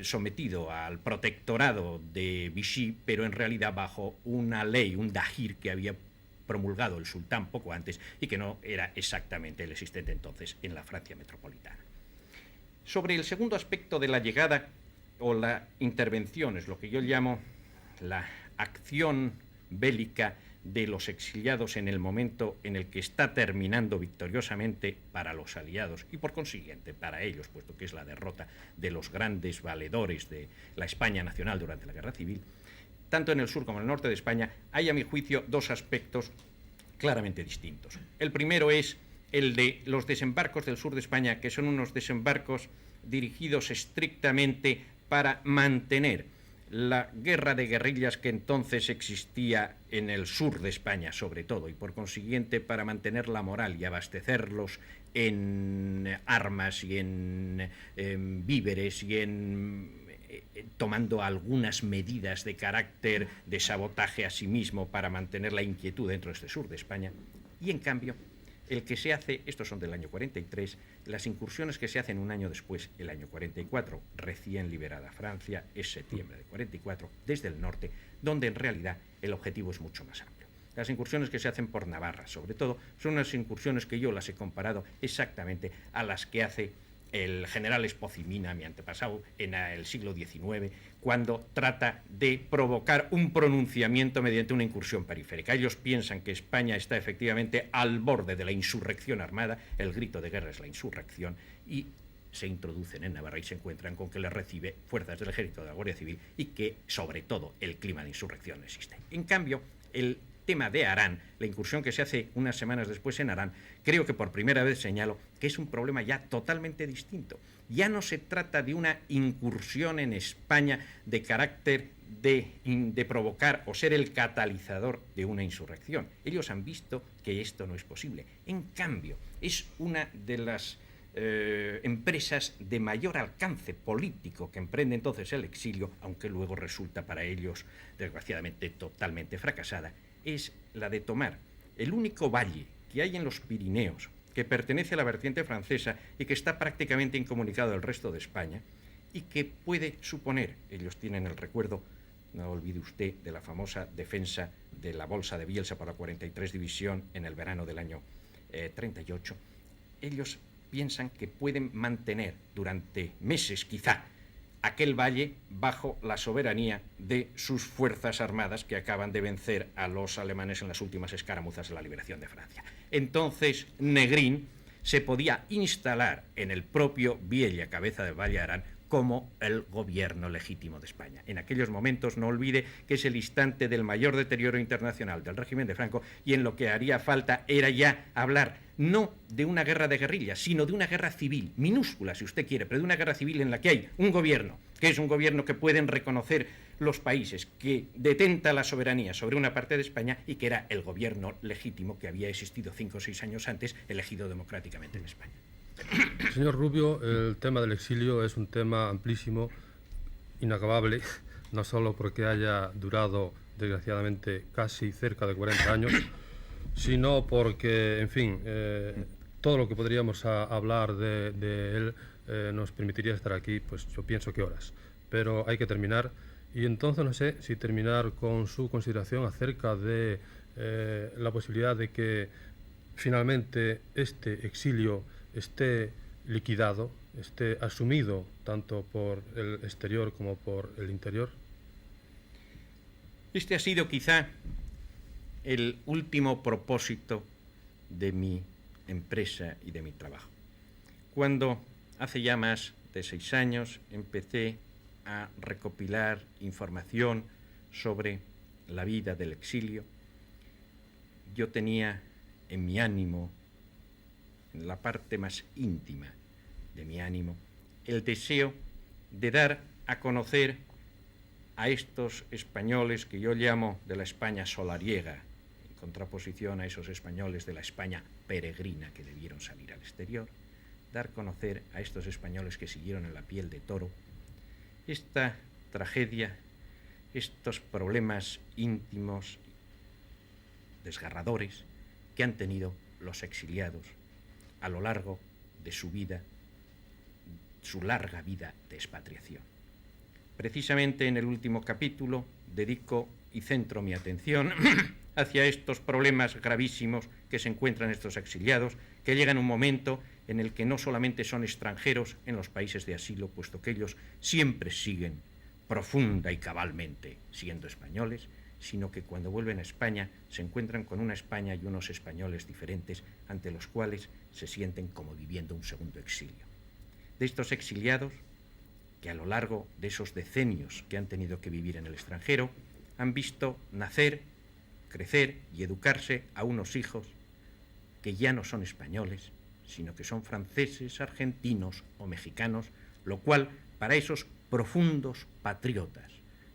S2: sometido al protectorado de Vichy, pero en realidad bajo una ley, un dahir que había promulgado el sultán poco antes y que no era exactamente el existente entonces en la Francia metropolitana. Sobre el segundo aspecto de la llegada o la intervención, es lo que yo llamo la acción bélica de los exiliados en el momento en el que está terminando victoriosamente para los aliados y por consiguiente para ellos, puesto que es la derrota de los grandes valedores de la España nacional durante la Guerra Civil, tanto en el sur como en el norte de España, hay a mi juicio dos aspectos claramente distintos. El primero es el de los desembarcos del sur de España, que son unos desembarcos dirigidos estrictamente para mantener la guerra de guerrillas que entonces existía en el sur de España, sobre todo, y por consiguiente para mantener la moral y abastecerlos en armas y en víveres y tomando algunas medidas de carácter de sabotaje a sí mismo para mantener la inquietud dentro de este sur de España. Y en cambio, el que se hace, estos son del año 43, las incursiones que se hacen un año después, el año 44, recién liberada Francia, es septiembre de 44, desde el norte, donde en realidad el objetivo es mucho más amplio. Las incursiones que se hacen por Navarra, sobre todo, son unas incursiones que yo las he comparado exactamente a las que hace el general Espocimina, mi antepasado, en el siglo XIX, cuando trata de provocar un pronunciamiento mediante una incursión periférica. Ellos piensan que España está efectivamente al borde de la insurrección armada, el grito de guerra es la insurrección, y se introducen en Navarra y se encuentran con que les recibe fuerzas del ejército de la Guardia Civil y que, sobre todo, el clima de insurrección no existe. En cambio, el tema de Arán, la incursión que se hace unas semanas después en Arán, creo que por primera vez señalo que es un problema ya totalmente distinto. Ya no se trata de una incursión en España de carácter de provocar o ser el catalizador de una insurrección. Ellos han visto que esto no es posible. En cambio, es una de las empresas de mayor alcance político que emprende entonces el exilio, aunque luego resulta para ellos, desgraciadamente, totalmente fracasada, es la de tomar el único valle que hay en los Pirineos, que pertenece a la vertiente francesa y que está prácticamente incomunicado del resto de España, y que puede suponer, ellos tienen el recuerdo, no olvide usted, de la famosa defensa de la Bolsa de Bielsa por la 43 División en el verano del año 38, ellos piensan que pueden mantener durante meses, quizá, aquel valle bajo la soberanía de sus fuerzas armadas que acaban de vencer a los alemanes en las últimas escaramuzas de la liberación de Francia. Entonces, Negrín se podía instalar en el propio Viella, cabeza del Valle de Arán, como el gobierno legítimo de España. En aquellos momentos, no olvide que es el instante del mayor deterioro internacional del régimen de Franco, y en lo que haría falta era ya hablar no de una guerra de guerrillas, sino de una guerra civil, minúscula si usted quiere, pero de una guerra civil en la que hay un gobierno, que es un gobierno que pueden reconocer los países, que detenta la soberanía sobre una parte de España y que era el gobierno legítimo que había existido 5 o 6 años antes, elegido democráticamente en España.
S5: Señor Rubio, el tema del exilio es un tema amplísimo, inacabable, no solo porque haya durado, desgraciadamente, casi cerca de 40 años, sino porque, en fin, todo lo que podríamos hablar de él nos permitiría estar aquí, pues yo pienso que horas. Pero hay que terminar, y entonces no sé si terminar con su consideración acerca de la posibilidad de que finalmente este exilio esté liquidado, esté asumido tanto por el exterior como por el interior.
S2: Este ha sido quizá el último propósito de mi empresa y de mi trabajo. Cuando hace ya más de 6 años empecé a recopilar información sobre la vida del exilio, yo tenía en mi ánimo, en la parte más íntima de mi ánimo, el deseo de dar a conocer a estos españoles que yo llamo de la España solariega, en contraposición a esos españoles de la España peregrina que debieron salir al exterior, dar a conocer a estos españoles que siguieron en la piel de toro esta tragedia, estos problemas íntimos, desgarradores, que han tenido los exiliados a lo largo de su vida, su larga vida de expatriación. Precisamente en el último capítulo dedico y centro mi atención hacia estos problemas gravísimos que se encuentran estos exiliados, que llegan un momento en el que no solamente son extranjeros en los países de asilo, puesto que ellos siempre siguen profunda y cabalmente siendo españoles, sino que cuando vuelven a España se encuentran con una España y unos españoles diferentes ante los cuales se sienten como viviendo un segundo exilio. De estos exiliados, que a lo largo de esos decenios que han tenido que vivir en el extranjero, han visto nacer, crecer y educarse a unos hijos que ya no son españoles, sino que son franceses, argentinos o mexicanos, lo cual para esos profundos patriotas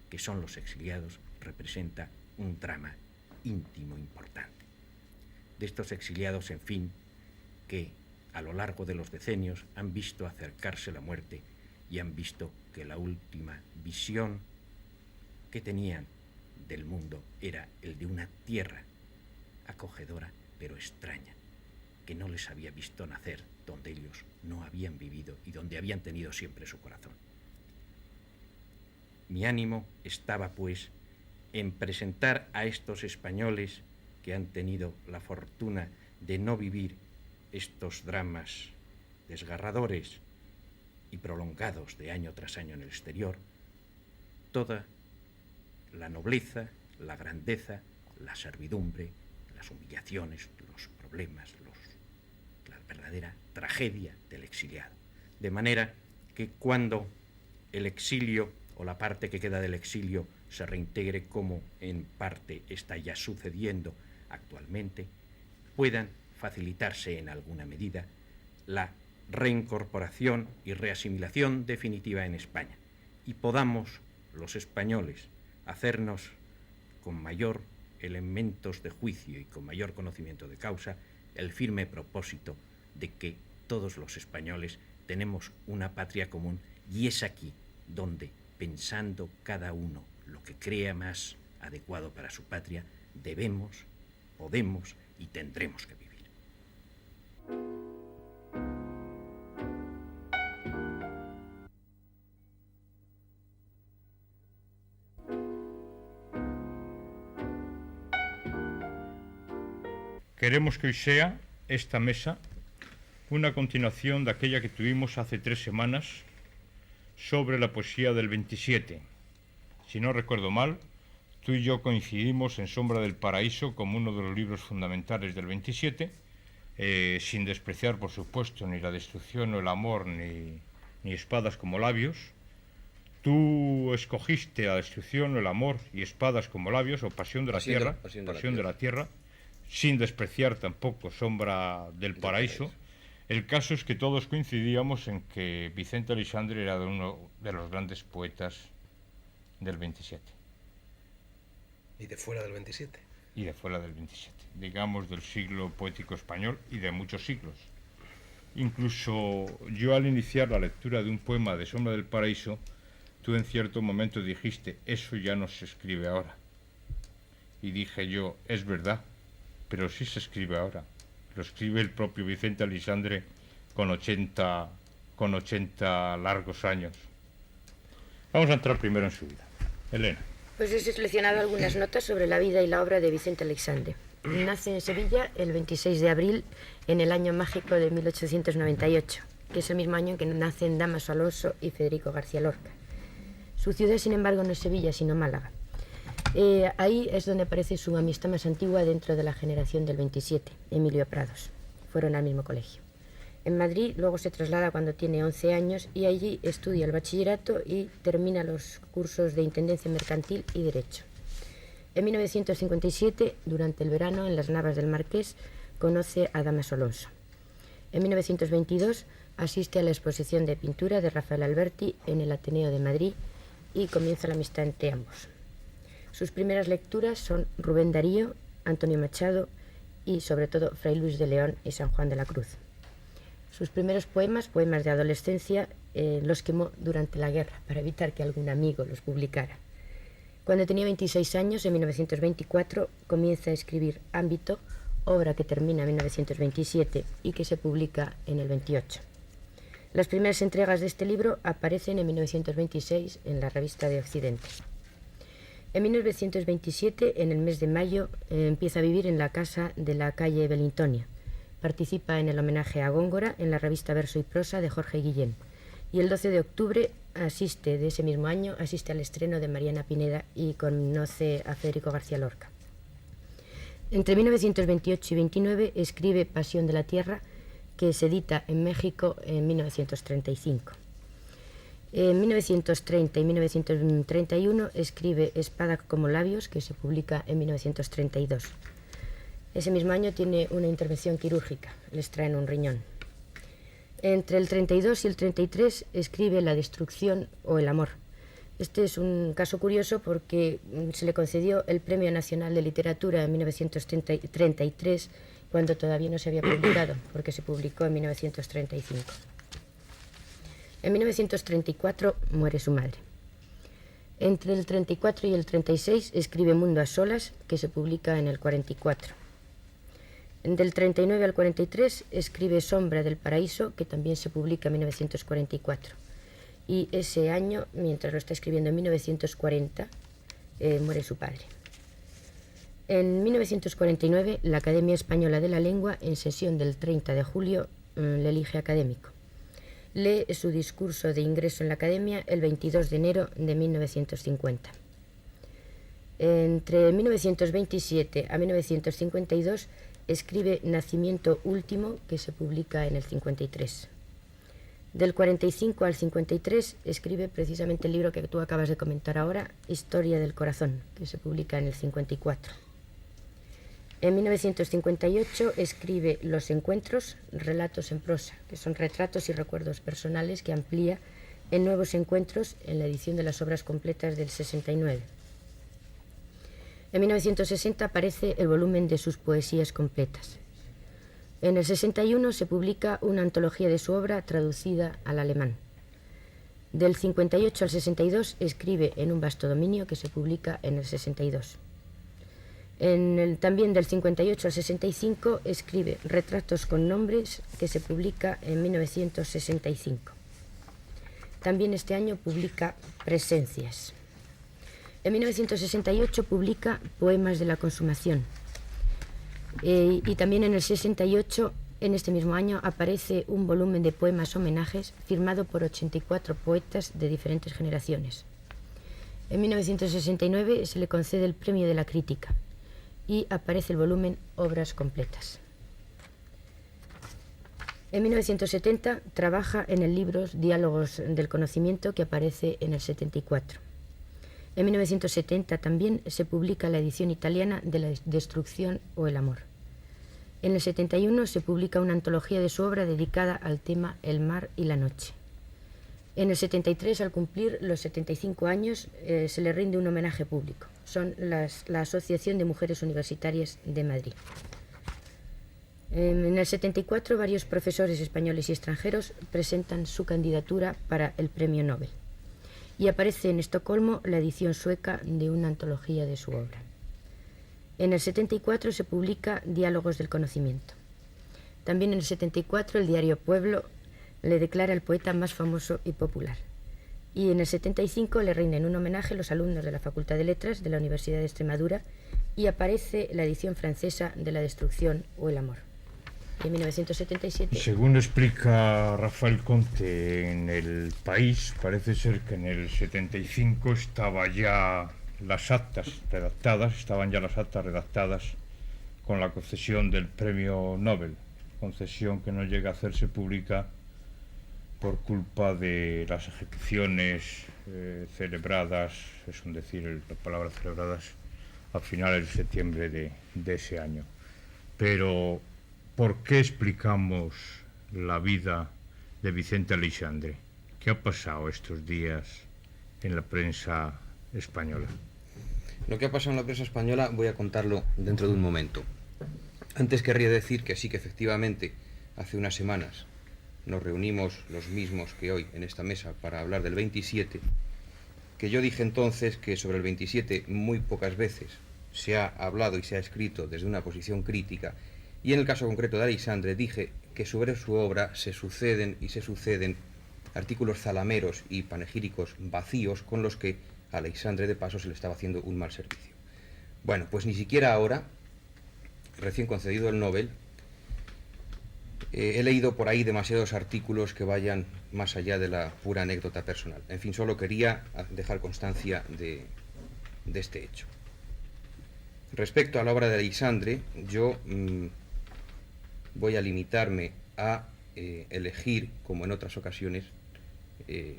S2: que son los exiliados, representa un drama íntimo importante. De estos exiliados, en fin, que a lo largo de los decenios han visto acercarse la muerte y han visto que la última visión que tenían del mundo era el de una tierra acogedora pero extraña, que no les había visto nacer, donde ellos no habían vivido y donde habían tenido siempre su corazón. Mi ánimo estaba, pues, en presentar a estos españoles que han tenido la fortuna de no vivir estos dramas desgarradores y prolongados de año tras año en el exterior, toda la nobleza, la grandeza, la servidumbre, las humillaciones, los problemas, la verdadera tragedia del exiliado. De manera que cuando el exilio o la parte que queda del exilio se reintegre, como en parte está ya sucediendo actualmente, puedan facilitarse en alguna medida la reincorporación y reasimilación definitiva en España y podamos los españoles hacernos con mayor elementos de juicio y con mayor conocimiento de causa el firme propósito de que todos los españoles tenemos una patria común, y es aquí donde, pensando cada uno lo que crea más adecuado para su patria, debemos, podemos y tendremos que vivir.
S1: Queremos que hoy sea esta mesa una continuación de aquella que tuvimos hace 3 semanas sobre la poesía del 27. Si no recuerdo mal, tú y yo coincidimos en Sombra del Paraíso como uno de los libros fundamentales del 27, sin despreciar, por supuesto, ni la destrucción o el amor, ni espadas como labios. Tú escogiste la destrucción, el amor y espadas como labios, o Pasión de la Tierra, Pasión de la Tierra, sin despreciar tampoco Sombra del Paraíso. El caso es que todos coincidíamos en que Vicente Aleixandre era uno de los grandes poetas del 27.
S3: ¿Y de fuera del 27?
S1: Y de fuera del 27, digamos del siglo poético español y de muchos siglos. Incluso yo, al iniciar la lectura de un poema de Sombra del Paraíso, tú en cierto momento dijiste, eso ya no se escribe ahora. Y dije yo, es verdad, pero sí se escribe ahora. Lo escribe el propio Vicente Aleixandre con 80 largos años. Vamos a entrar primero en su vida. Elena.
S6: Pues he seleccionado algunas notas sobre la vida y la obra de Vicente Aleixandre. Nace en Sevilla el 26 de abril en el año mágico de 1898, que es el mismo año en que nacen Dámaso Alonso y Federico García Lorca. Su ciudad, sin embargo, no es Sevilla, sino Málaga. Ahí es donde aparece su amistad más antigua dentro de la generación del 27, Emilio Prados. Fueron al mismo colegio. En Madrid luego se traslada cuando tiene 11 años y allí estudia el bachillerato y termina los cursos de Intendencia Mercantil y Derecho. En 1957, durante el verano, en las Navas del Marqués, conoce a Dámaso Alonso. En 1922 asiste a la exposición de pintura de Rafael Alberti en el Ateneo de Madrid y comienza la amistad entre ambos. Sus primeras lecturas son Rubén Darío, Antonio Machado y, sobre todo, Fray Luis de León y San Juan de la Cruz. Sus primeros poemas de adolescencia, los quemó durante la guerra para evitar que algún amigo los publicara. Cuando tenía 26 años, en 1924, comienza a escribir Ámbito, obra que termina en 1927 y que se publica en el 28. Las primeras entregas de este libro aparecen en 1926 en la Revista de Occidente. En 1927, en el mes de mayo, empieza a vivir en la casa de la calle Belintonia. Participa en el homenaje a Góngora en la revista Verso y Prosa de Jorge Guillén. Y el 12 de octubre de ese mismo año, asiste al estreno de Mariana Pineda y conoce a Federico García Lorca. Entre 1928 y 29 escribe Pasión de la Tierra, que se edita en México en 1935. En 1930 y 1931 escribe Espada como labios, que se publica en 1932. Ese mismo año tiene una intervención quirúrgica, le extraen un riñón. Entre el 32 y el 33 escribe La destrucción o el amor. Este es un caso curioso porque se le concedió el Premio Nacional de Literatura en 1933, cuando todavía no se había publicado, porque se publicó en 1935. En 1934 muere su madre. Entre el 34 y el 36 escribe Mundo a solas, que se publica en el 44. Del 39 al 43 escribe Sombra del paraíso, que también se publica en 1944. Y ese año, mientras lo está escribiendo en 1940, muere su padre. En 1949, la Academia Española de la Lengua, en sesión del 30 de julio, le elige académico. Lee su discurso de ingreso en la Academia el 22 de enero de 1950. Entre 1927 a 1952 escribe Nacimiento último, que se publica en el 53. Del 45 al 53 escribe precisamente el libro que tú acabas de comentar ahora, Historia del corazón, que se publica en el 54. En 1958 escribe Los encuentros, relatos en prosa, que son retratos y recuerdos personales que amplía en Nuevos encuentros en la edición de las obras completas del 69. En 1960 aparece el volumen de sus poesías completas. En el 61 se publica una antología de su obra traducida al alemán. Del 58 al 62 escribe En un vasto dominio, que se publica en el 62. También del 58 al 65 escribe Retratos con nombres, que se publica en 1965. También este año publica Presencias. En 1968 publica Poemas de la consumación. Y también en el 68, en este mismo año, aparece un volumen de poemas homenajes firmado por 84 poetas de diferentes generaciones. En 1969 se le concede el Premio de la Crítica y aparece el volumen Obras completas. En 1970 trabaja en el libro Diálogos del conocimiento, que aparece en el 74. En 1970 también se publica la edición italiana de La destrucción o el amor. En el 71 se publica una antología de su obra dedicada al tema El mar y la noche. En el 73, al cumplir los 75 años, se le rinde un homenaje público. Son la Asociación de Mujeres Universitarias de Madrid. En el 74, varios profesores españoles y extranjeros presentan su candidatura para el Premio Nobel. Y aparece en Estocolmo la edición sueca de una antología de su obra. En el 74 se publica Diálogos del conocimiento. También en el 74 el diario Pueblo le declara el poeta más famoso y popular. Y en el 75 le rinden un homenaje los alumnos de la Facultad de Letras de la Universidad de Extremadura y aparece la edición francesa de La destrucción o el amor. En 1977...
S1: Según explica Rafael Conte en El País, parece ser que en el 75 estaban ya las actas redactadas con la concesión del Premio Nobel, concesión que no llega a hacerse pública por culpa de las ejecuciones celebradas, es decir, la palabra celebradas, a finales de septiembre de ese año. Pero ¿por qué explicamos la vida de Vicente Aleixandre? ¿Qué ha pasado estos días en la prensa española?
S7: Lo que ha pasado en la prensa española voy a contarlo dentro de un momento. Antes querría decir que sí, que efectivamente hace unas semanas nos reunimos los mismos que hoy en esta mesa para hablar del 27, que yo dije entonces que sobre el 27 muy pocas veces se ha hablado y se ha escrito desde una posición crítica. Y en el caso concreto de Aleixandre dije que sobre su obra se suceden artículos zalameros y panegíricos vacíos con los que a Aleixandre de paso se le estaba haciendo un mal servicio. Bueno, pues ni siquiera ahora, recién concedido el Nobel, he leído por ahí demasiados artículos que vayan más allá de la pura anécdota personal. En fin, solo quería dejar constancia de este hecho. Respecto a la obra de Aleixandre, yo voy a limitarme a elegir, como en otras ocasiones,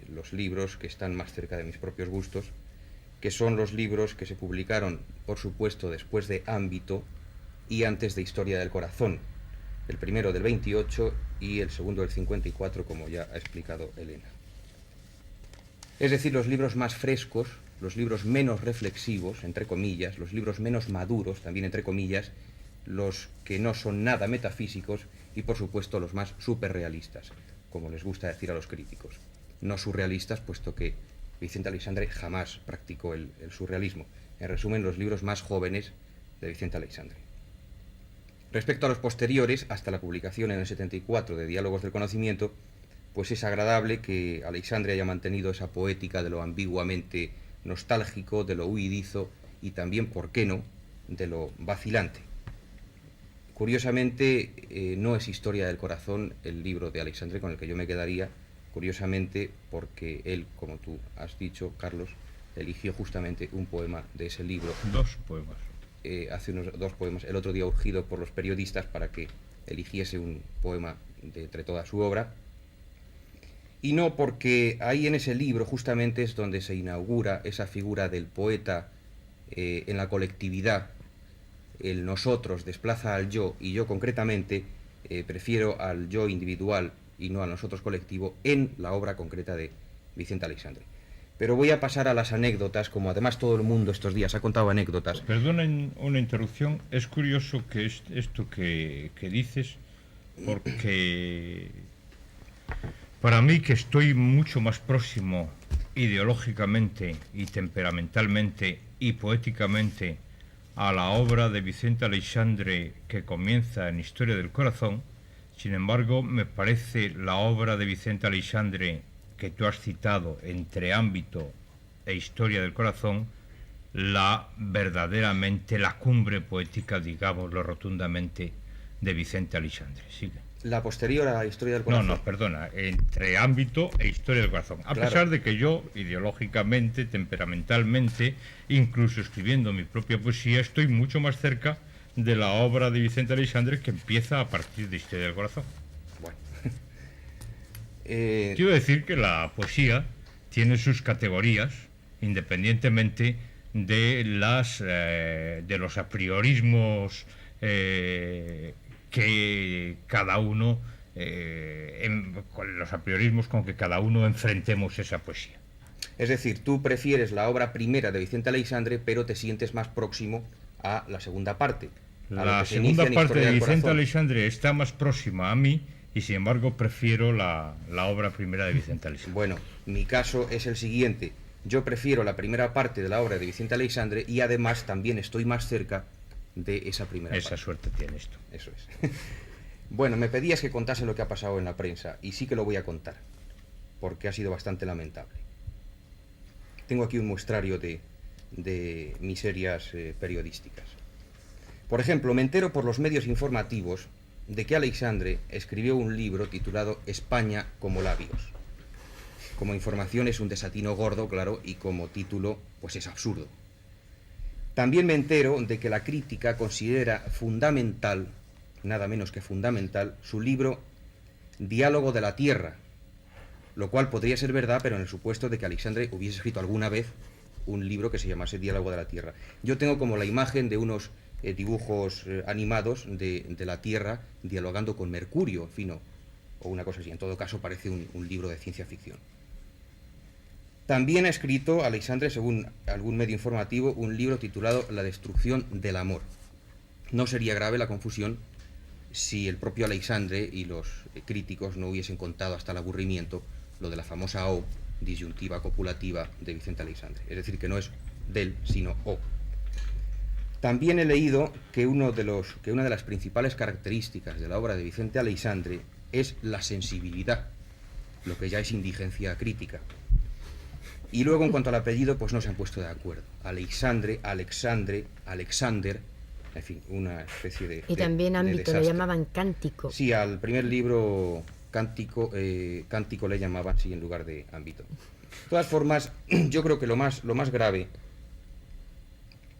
S7: los libros que están más cerca de mis propios gustos, que son los libros que se publicaron, por supuesto, después de Ámbito y antes de Historia del corazón, el primero del 28 y el segundo del 54, como ya ha explicado Elena. Es decir, los libros más frescos, los libros menos reflexivos, entre comillas, los libros menos maduros, también entre comillas, los que no son nada metafísicos y, por supuesto, los más superrealistas, como les gusta decir a los críticos. No surrealistas, puesto que Vicente Aleixandre jamás practicó el surrealismo. En resumen, los libros más jóvenes de Vicente Aleixandre. Respecto a los posteriores, hasta la publicación en el 74 de Diálogos del Conocimiento, pues es agradable que Aleixandre haya mantenido esa poética de lo ambiguamente nostálgico, de lo huidizo y también, ¿por qué no?, de lo vacilante. Curiosamente, no es Historia del Corazón el libro de Aleixandre con el que yo me quedaría, curiosamente porque él, como tú has dicho, Carlos, eligió justamente un poema de ese libro.
S1: 2 poemas.
S7: Hace unos 2 poemas, el otro día urgido por los periodistas para que eligiese un poema de entre toda su obra. Y no porque ahí en ese libro justamente es donde se inaugura esa figura del poeta en la colectividad. El nosotros desplaza al yo, y yo concretamente prefiero al yo individual y no al nosotros colectivo en la obra concreta de Vicente Aleixandre. Pero voy a pasar a las anécdotas, como además todo el mundo estos días ha contado anécdotas.
S1: Perdonen una interrupción, es curioso que esto que dices, porque para mí, que estoy mucho más próximo ideológicamente y temperamentalmente y poéticamente a la obra de Vicente Aleixandre que comienza en Historia del Corazón, sin embargo, me parece la obra de Vicente Aleixandre que tú has citado, entre Ámbito e Historia del Corazón, verdaderamente la cumbre poética, digámoslo rotundamente, de Vicente Aleixandre. Sigue.
S7: La posterior a la Historia del Corazón.
S1: No, perdona, entre Ámbito e Historia del Corazón. A pesar de que yo, ideológicamente, temperamentalmente, incluso escribiendo mi propia poesía, estoy mucho más cerca de la obra de Vicente Aleixandre, que empieza a partir de Historia del Corazón.
S7: Bueno.
S1: Quiero decir que la poesía tiene sus categorías, independientemente de los apriorismos que cada uno, con los apriorismos con que cada uno enfrentemos esa poesía.
S7: Es decir, tú prefieres la obra primera de Vicente Aleixandre, pero te sientes más próximo a la segunda parte.
S1: La segunda parte de Vicente Aleixandre está más próxima a mí, y sin embargo prefiero la obra primera de Vicente Aleixandre.
S7: Bueno, mi caso es el siguiente. Yo prefiero la primera parte de la obra de Vicente Aleixandre y además también estoy más cerca de esa primera parte.
S1: Esa suerte tiene esto.
S7: Eso es. Bueno, me pedías que contase lo que ha pasado en la prensa, y sí que lo voy a contar, porque ha sido bastante lamentable. Tengo aquí un muestrario de miserias periodísticas. Por ejemplo, me entero por los medios informativos de que Aleixandre escribió un libro titulado España como labios. Como información es un desatino gordo, claro, y como título, pues es absurdo. También me entero de que la crítica considera fundamental, nada menos que fundamental, su libro Diálogo de la Tierra, lo cual podría ser verdad, pero en el supuesto de que Aleixandre hubiese escrito alguna vez un libro que se llamase Diálogo de la Tierra. Yo tengo como la imagen de unos dibujos animados de la Tierra dialogando con Mercurio, en fin, o una cosa así. En todo caso, parece un libro de ciencia ficción. También ha escrito Aleixandre, según algún medio informativo, un libro titulado La destrucción del amor. No sería grave la confusión si el propio Aleixandre y los críticos no hubiesen contado hasta el aburrimiento lo de la famosa O, disyuntiva copulativa de Vicente Aleixandre. Es decir, que no es del, sino O. También he leído que una de las principales características de la obra de Vicente Aleixandre es la sensibilidad, lo que ya es indigencia crítica. Y luego, en cuanto al apellido, pues no se han puesto de acuerdo. Aleixandre, Alexandre, Alexander, en fin, una especie de...
S6: Y también Ámbito,
S7: desastre.
S6: lo llamaban Cántico.
S7: Sí, al primer libro Cántico le llamaban, sí, en lugar de Ámbito. De todas formas, yo creo que lo más grave,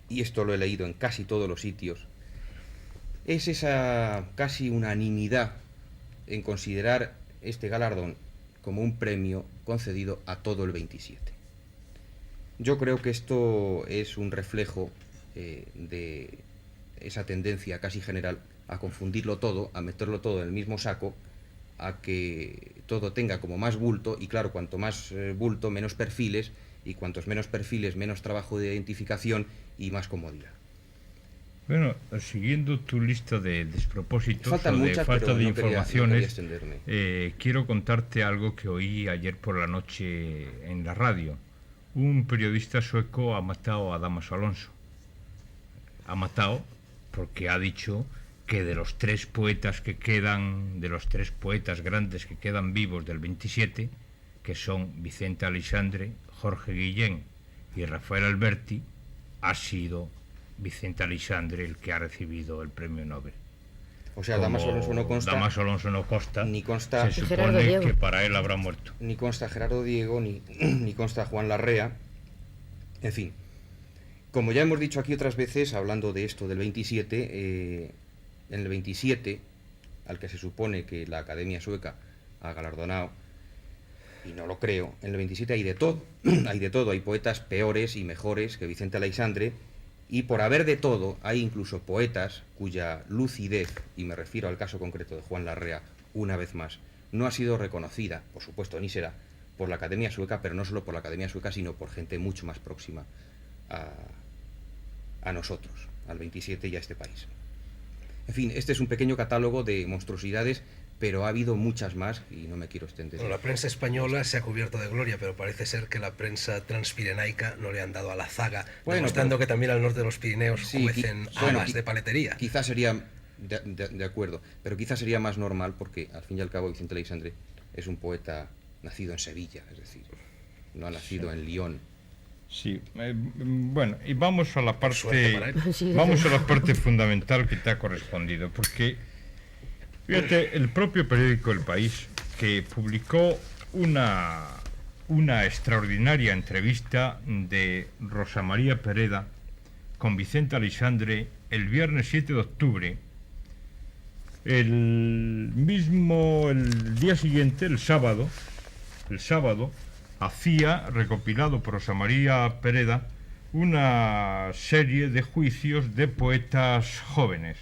S7: y esto lo he leído en casi todos los sitios, es esa casi unanimidad en considerar este galardón como un premio concedido a todo el 27. Yo creo que esto es un reflejo de esa tendencia casi general a confundirlo todo, a meterlo todo en el mismo saco, a que todo tenga como más bulto, y claro, cuanto más bulto, menos perfiles, y cuantos menos perfiles, menos trabajo de identificación y más comodidad.
S1: Bueno, siguiendo tu lista de despropósitos
S7: Faltan
S1: o de
S7: muchas,
S1: falta
S7: pero
S1: de
S7: no quería
S1: informaciones,
S7: extenderme.
S1: quiero contarte algo que oí ayer por la noche en la radio. Un periodista sueco ha matado a Dámaso Alonso. Ha matado porque ha dicho que de los 3 poetas que quedan, de los 3 poetas grandes que quedan vivos del 27, que son Vicente Aleixandre, Jorge Guillén y Rafael Alberti, ha sido Vicente Aleixandre el que ha recibido el premio Nobel.
S7: O sea,
S1: Como
S7: Dámaso Alonso no consta,
S1: Dámaso Alonso no consta,
S7: ni consta
S1: se
S6: Gerardo
S1: supone
S6: Diego.
S1: que para él habrá muerto.
S7: ni consta Gerardo Diego, ni consta Juan Larrea. En fin, como ya hemos dicho aquí otras veces, hablando de esto del 27, en el 27, al que se supone que la Academia Sueca ha galardonado, y no lo creo, en el 27 hay de todo, hay de todo, hay poetas peores y mejores que Vicente Aleixandre, y por haber de todo, hay incluso poetas cuya lucidez, y me refiero al caso concreto de Juan Larrea, una vez más, no ha sido reconocida, por supuesto, ni será, por la Academia Sueca, pero no solo por la Academia Sueca, sino por gente mucho más próxima a nosotros, al 27 y a este país. En fin, este es un pequeño catálogo de monstruosidades, pero ha habido muchas más y no me quiero extender.
S3: Bueno, la prensa española se ha cubierto de gloria, pero parece ser que la prensa transpirenaica no le han dado a la zaga, demostrando que también al norte de los Pirineos cuecen habas de paletería.
S7: Quizás sería de acuerdo, pero quizás sería más normal porque al fin y al cabo Vicente Aleixandre es un poeta nacido en Sevilla, es decir, no ha nacido en Lyon.
S1: Sí, bueno, y vamos a la
S3: suerte para
S1: parte,
S3: él.
S6: Sí,
S1: vamos a la parte fundamental que te ha correspondido, porque fíjate, el propio periódico El País, que publicó una extraordinaria entrevista de Rosa María Pereda con Vicente Aleixandre el viernes 7 de octubre, el día siguiente, el sábado, hacía, recopilado por Rosa María Pereda, una serie de juicios de poetas jóvenes.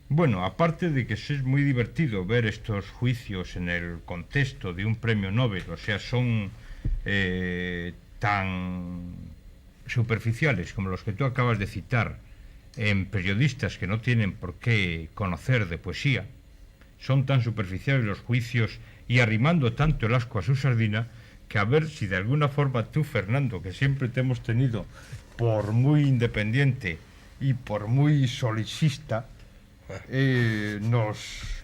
S1: Bueno, aparte de que es muy divertido ver estos juicios en el contexto de un premio Nobel, o sea, son tan superficiales como los que tú acabas de citar, en periodistas que no tienen por qué conocer de poesía, son tan superficiales los juicios y arrimando tanto el asco a su sardina, que a ver si de alguna forma tú, Fernando, que siempre te hemos tenido por muy independiente y por muy solicista, nos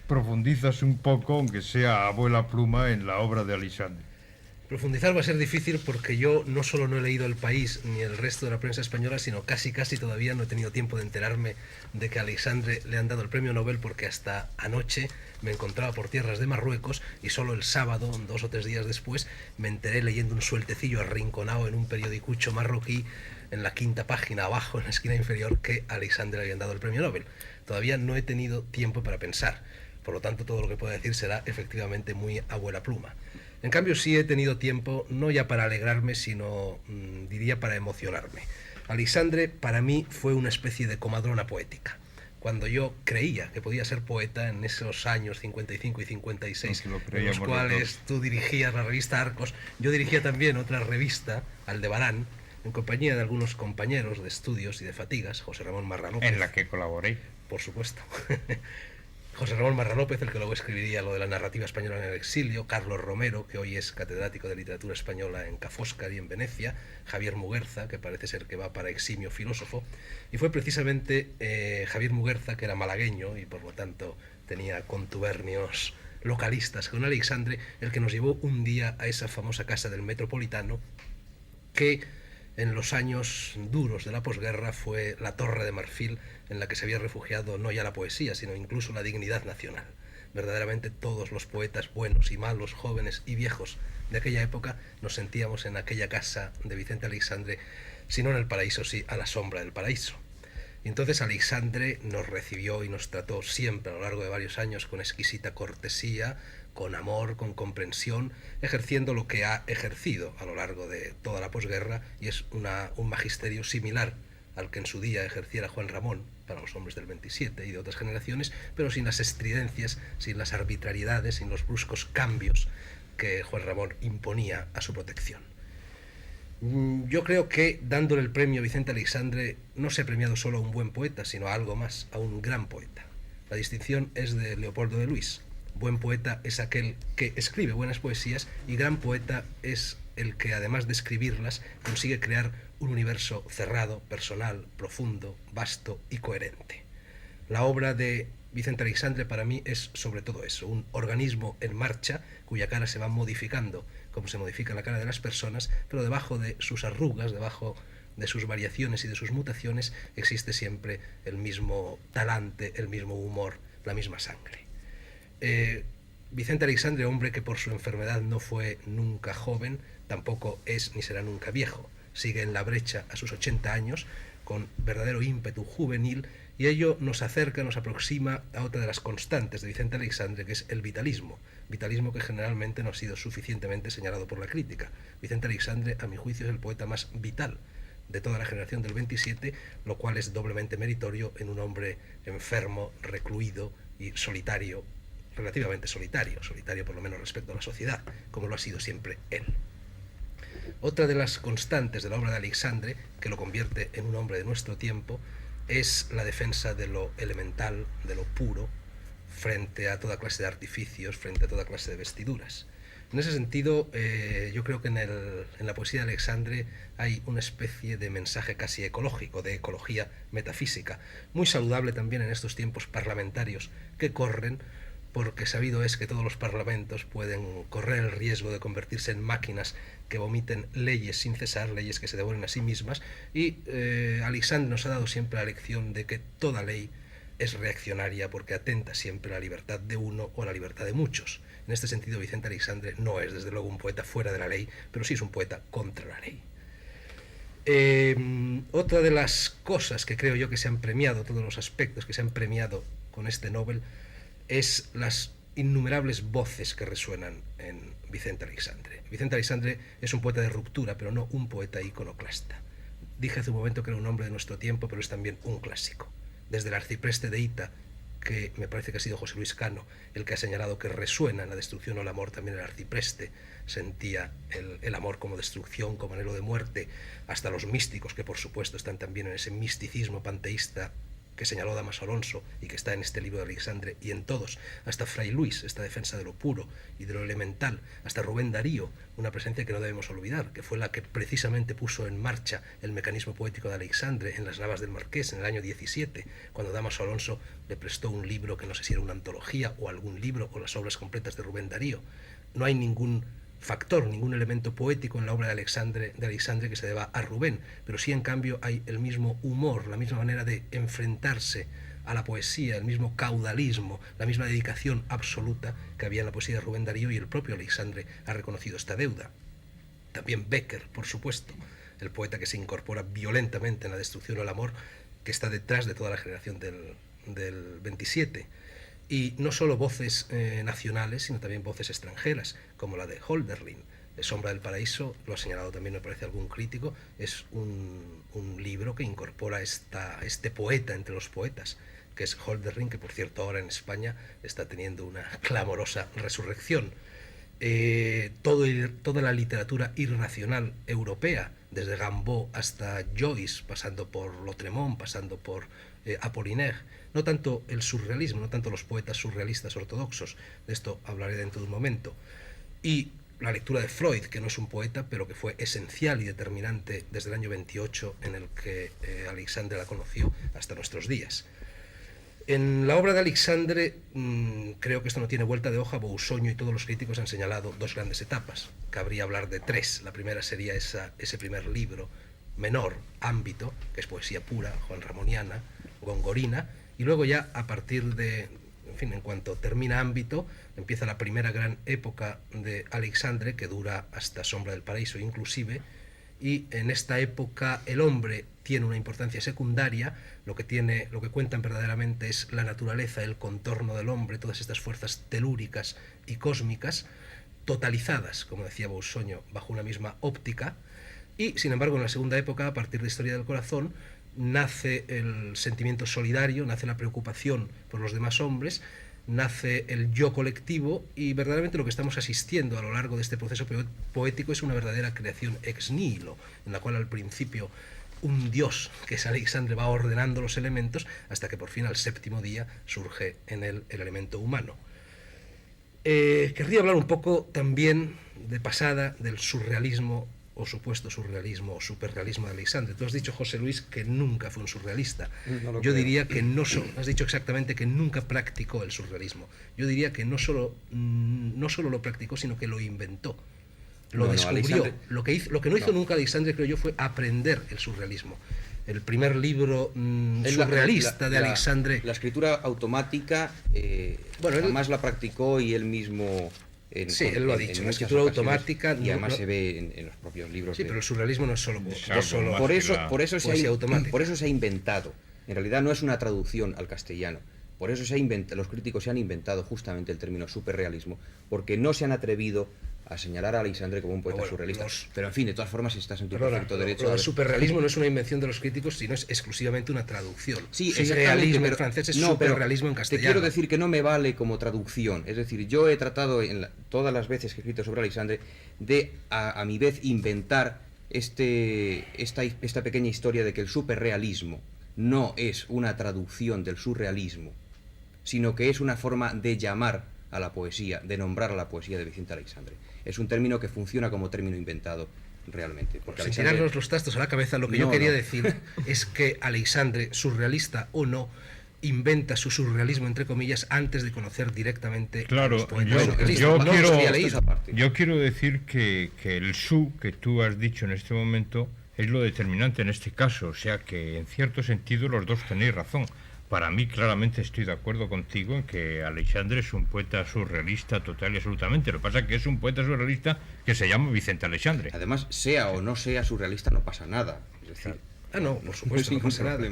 S1: profundizas un poco, aunque sea abuela pluma, en la obra de Aleixandre.
S3: Profundizar va a ser difícil porque yo no solo no he leído El País ni el resto de la prensa española, sino casi todavía no he tenido tiempo de enterarme de que a Aleixandre le han dado el premio Nobel, porque hasta anoche me encontraba por tierras de Marruecos y solo el sábado, 2 o 3 días después, me enteré leyendo un sueltecillo arrinconado en un periodicucho marroquí en la 5ª página abajo, en la esquina inferior, que a Aleixandre le habían dado el premio Nobel. Todavía no he tenido tiempo para pensar, por lo tanto todo lo que pueda decir será efectivamente muy abuela pluma. En cambio sí he tenido tiempo, no ya para alegrarme, sino diría para emocionarme. Aleixandre para mí fue una especie de comadrona poética. Cuando yo creía que podía ser poeta en esos años 55 y 56, en los cuales tú dirigías la revista Arcos, yo dirigía también otra revista, Aldebarán, en compañía de algunos compañeros de estudios y de fatigas, José Ramón Marra López.
S1: En la que colaboré.
S3: Por supuesto. José Ramón Marra López, el que luego escribiría lo de la narrativa española en el exilio, Carlos Romero, que hoy es catedrático de literatura española en Ca' Foscari y en Venecia, Javier Muguerza, que parece ser que va para eximio filósofo, y fue precisamente Javier Muguerza, que era malagueño y por lo tanto tenía contubernios localistas con Aleixandre, el que nos llevó un día a esa famosa casa del Metropolitano, que en los años duros de la posguerra fue la Torre de Marfil en la que se había refugiado no ya la poesía, sino incluso la dignidad nacional. Verdaderamente todos los poetas buenos y malos, jóvenes y viejos de aquella época nos sentíamos en aquella casa de Vicente Aleixandre, si no en el paraíso, sí a la sombra del paraíso. Y entonces Aleixandre nos recibió y nos trató siempre a lo largo de varios años con exquisita cortesía, con amor, con comprensión, ejerciendo lo que ha ejercido a lo largo de toda la posguerra, y es un magisterio similar al que en su día ejerciera Juan Ramón para los hombres del 27 y de otras generaciones, pero sin las estridencias, sin las arbitrariedades, sin los bruscos cambios que Juan Ramón imponía a su protección. Yo creo que dándole el premio Vicente Aleixandre no se ha premiado solo a un buen poeta, sino a algo más, a un gran poeta. La distinción es de Leopoldo de Luis. Buen poeta es aquel que escribe buenas poesías y gran poeta es el que, además de escribirlas, consigue crear un universo cerrado, personal, profundo, vasto y coherente. La obra de Vicente Aleixandre para mí es sobre todo eso, un organismo en marcha cuya cara se va modificando como se modifica la cara de las personas, pero debajo de sus arrugas, debajo de sus variaciones y de sus mutaciones existe siempre el mismo talante, el mismo humor, la misma sangre. Vicente Aleixandre, hombre que por su enfermedad no fue nunca joven, tampoco es ni será nunca viejo, sigue en la brecha a sus 80 años con verdadero ímpetu juvenil, y ello nos acerca, nos aproxima a otra de las constantes de Vicente Aleixandre, que es el vitalismo que generalmente no ha sido suficientemente señalado por la crítica. Vicente Aleixandre, a mi juicio, es el poeta más vital de toda la generación del 27, lo cual es doblemente meritorio en un hombre enfermo, recluido y solitario, relativamente solitario por lo menos respecto a la sociedad, como lo ha sido siempre él. Otra de las constantes de la obra de Aleixandre, que lo convierte en un hombre de nuestro tiempo, es la defensa de lo elemental, de lo puro, frente a toda clase de artificios, frente a toda clase de vestiduras. En ese sentido, yo creo que en la poesía de Aleixandre hay una especie de mensaje casi ecológico, de ecología metafísica, muy saludable también en estos tiempos parlamentarios que corren, porque sabido es que todos los parlamentos pueden correr el riesgo de convertirse en máquinas que vomiten leyes sin cesar, leyes que se devoren a sí mismas, y Aleixandre nos ha dado siempre la lección de que toda ley es reaccionaria porque atenta siempre a la libertad de uno o a la libertad de muchos. En este sentido, Vicente Aleixandre no es desde luego un poeta fuera de la ley, pero sí es un poeta contra la ley. Otra de las cosas que creo yo que se han premiado, todos los aspectos que se han premiado con este Nobel, es las innumerables voces que resuenan en Vicente Aleixandre. Vicente Aleixandre es un poeta de ruptura, pero no un poeta iconoclasta. Dije hace un momento que era un hombre de nuestro tiempo, pero es también un clásico. Desde el arcipreste de Ita, que me parece que ha sido José Luis Cano el que ha señalado que resuena en la destrucción o el amor también el arcipreste, sentía el amor como destrucción, como anhelo de muerte, hasta los místicos que por supuesto están también en ese misticismo panteísta que señaló Damaso Alonso y que está en este libro de Aleixandre y en todos, hasta Fray Luis, esta defensa de lo puro y de lo elemental, hasta Rubén Darío, una presencia que no debemos olvidar, que fue la que precisamente puso en marcha el mecanismo poético de Aleixandre en las Navas del Marqués en el año 17, cuando Damaso Alonso le prestó un libro que no sé si era una antología o algún libro o las obras completas de Rubén Darío. No hay ningún factor, ningún elemento poético en la obra de Aleixandre que se deba a Rubén, pero sí en cambio hay el mismo humor, la misma manera de enfrentarse a la poesía, el mismo caudalismo, la misma dedicación absoluta que había en la poesía de Rubén Darío, y el propio Aleixandre ha reconocido esta deuda. También Bécquer, por supuesto, el poeta que se incorpora violentamente en la destrucción o el amor, que está detrás de toda la generación del 27. Y no solo voces nacionales, sino también voces extranjeras, como la de Hölderlin. Sombra del Paraíso, lo ha señalado también, me parece, algún crítico, es un libro que incorpora este poeta entre los poetas, que es Hölderlin, que por cierto ahora en España está teniendo una clamorosa resurrección. Toda la literatura irracional europea, desde Rimbaud hasta Joyce, pasando por Lautréamont, pasando por Apollinaire, no tanto el surrealismo, no tanto los poetas surrealistas ortodoxos, de esto hablaré dentro de un momento, y la lectura de Freud, que no es un poeta, pero que fue esencial y determinante desde el año 28 en el que Aleixandre la conoció hasta nuestros días. En la obra de Aleixandre, creo que esto no tiene vuelta de hoja. Boussoño y todos los críticos han señalado dos grandes etapas. Cabría hablar de tres. La primera sería ese primer libro menor, Ámbito, que es poesía pura, Juan Ramoniana, gongorina, y luego ya a partir de, en cuanto termina Ámbito, empieza la primera gran época de Aleixandre, que dura hasta Sombra del Paraíso inclusive, y en esta época el hombre tiene una importancia secundaria. Lo que cuentan verdaderamente es la naturaleza, el contorno del hombre, todas estas fuerzas telúricas y cósmicas, totalizadas, como decía Boussoño, bajo una misma óptica. Y, sin embargo, en la segunda época, a partir de Historia del Corazón, nace el sentimiento solidario, nace la preocupación por los demás hombres, nace el yo colectivo, y verdaderamente lo que estamos asistiendo a lo largo de este proceso poético es una verdadera creación ex nihilo, en la cual al principio un dios, que es Aleixandre, va ordenando los elementos hasta que por fin al séptimo día surge en él el elemento humano. Querría hablar un poco también de pasada del surrealismo o supuesto surrealismo o superrealismo de Aleixandre. Tú has dicho, José Luis, que nunca fue un surrealista.
S7: No
S3: Yo diría que no has dicho exactamente que nunca practicó el surrealismo. Yo diría que no solo lo practicó, sino que lo inventó. Lo descubrió.
S7: Aleixandre...
S3: Lo que no hizo nunca Aleixandre, creo yo, fue aprender el surrealismo. El primer libro surrealista de Aleixandre...
S7: La escritura automática, jamás la practicó, y él mismo...
S3: él lo ha dicho, la escritura automática...
S7: Y además se ve en los propios libros.
S3: Sí, pero el surrealismo no es solo
S7: por eso se ha inventado. En realidad no es una traducción al castellano. Por eso los críticos se han inventado justamente el término superrealismo, porque no se han atrevido a señalar a Aleixandre como un poeta surrealista. Pero en fin, de todas formas, estás en tu perfecto derecho.
S3: El superrealismo no es una invención de los críticos, sino es exclusivamente una traducción.
S7: Sí,
S3: realismo en francés es superrealismo en castellano.
S7: Te quiero decir que no me vale como traducción. Es decir, yo he tratado todas las veces que he escrito sobre Aleixandre de, a mi vez, inventar esta pequeña historia de que el superrealismo no es una traducción del surrealismo, sino que es una forma de llamar a la poesía, de nombrar a la poesía de Vicente Aleixandre. Es un término que funciona como término inventado realmente. Porque
S3: sin tirarnos los trastos a la cabeza, lo que yo quería decir es que Aleixandre, surrealista o no, inventa su surrealismo, entre comillas, antes de conocer directamente a los poetas.
S1: Yo quiero decir que el su que tú has dicho en este momento es lo determinante en este caso, o sea que en cierto sentido los dos tenéis razón. Para mí, claramente, estoy de acuerdo contigo en que Aleixandre es un poeta surrealista total y absolutamente. Lo que pasa es que es un poeta surrealista que se llama Vicente Aleixandre.
S7: Además, sea o no sea surrealista, no pasa nada. Es decir,
S3: no, por supuesto, no pasa nada.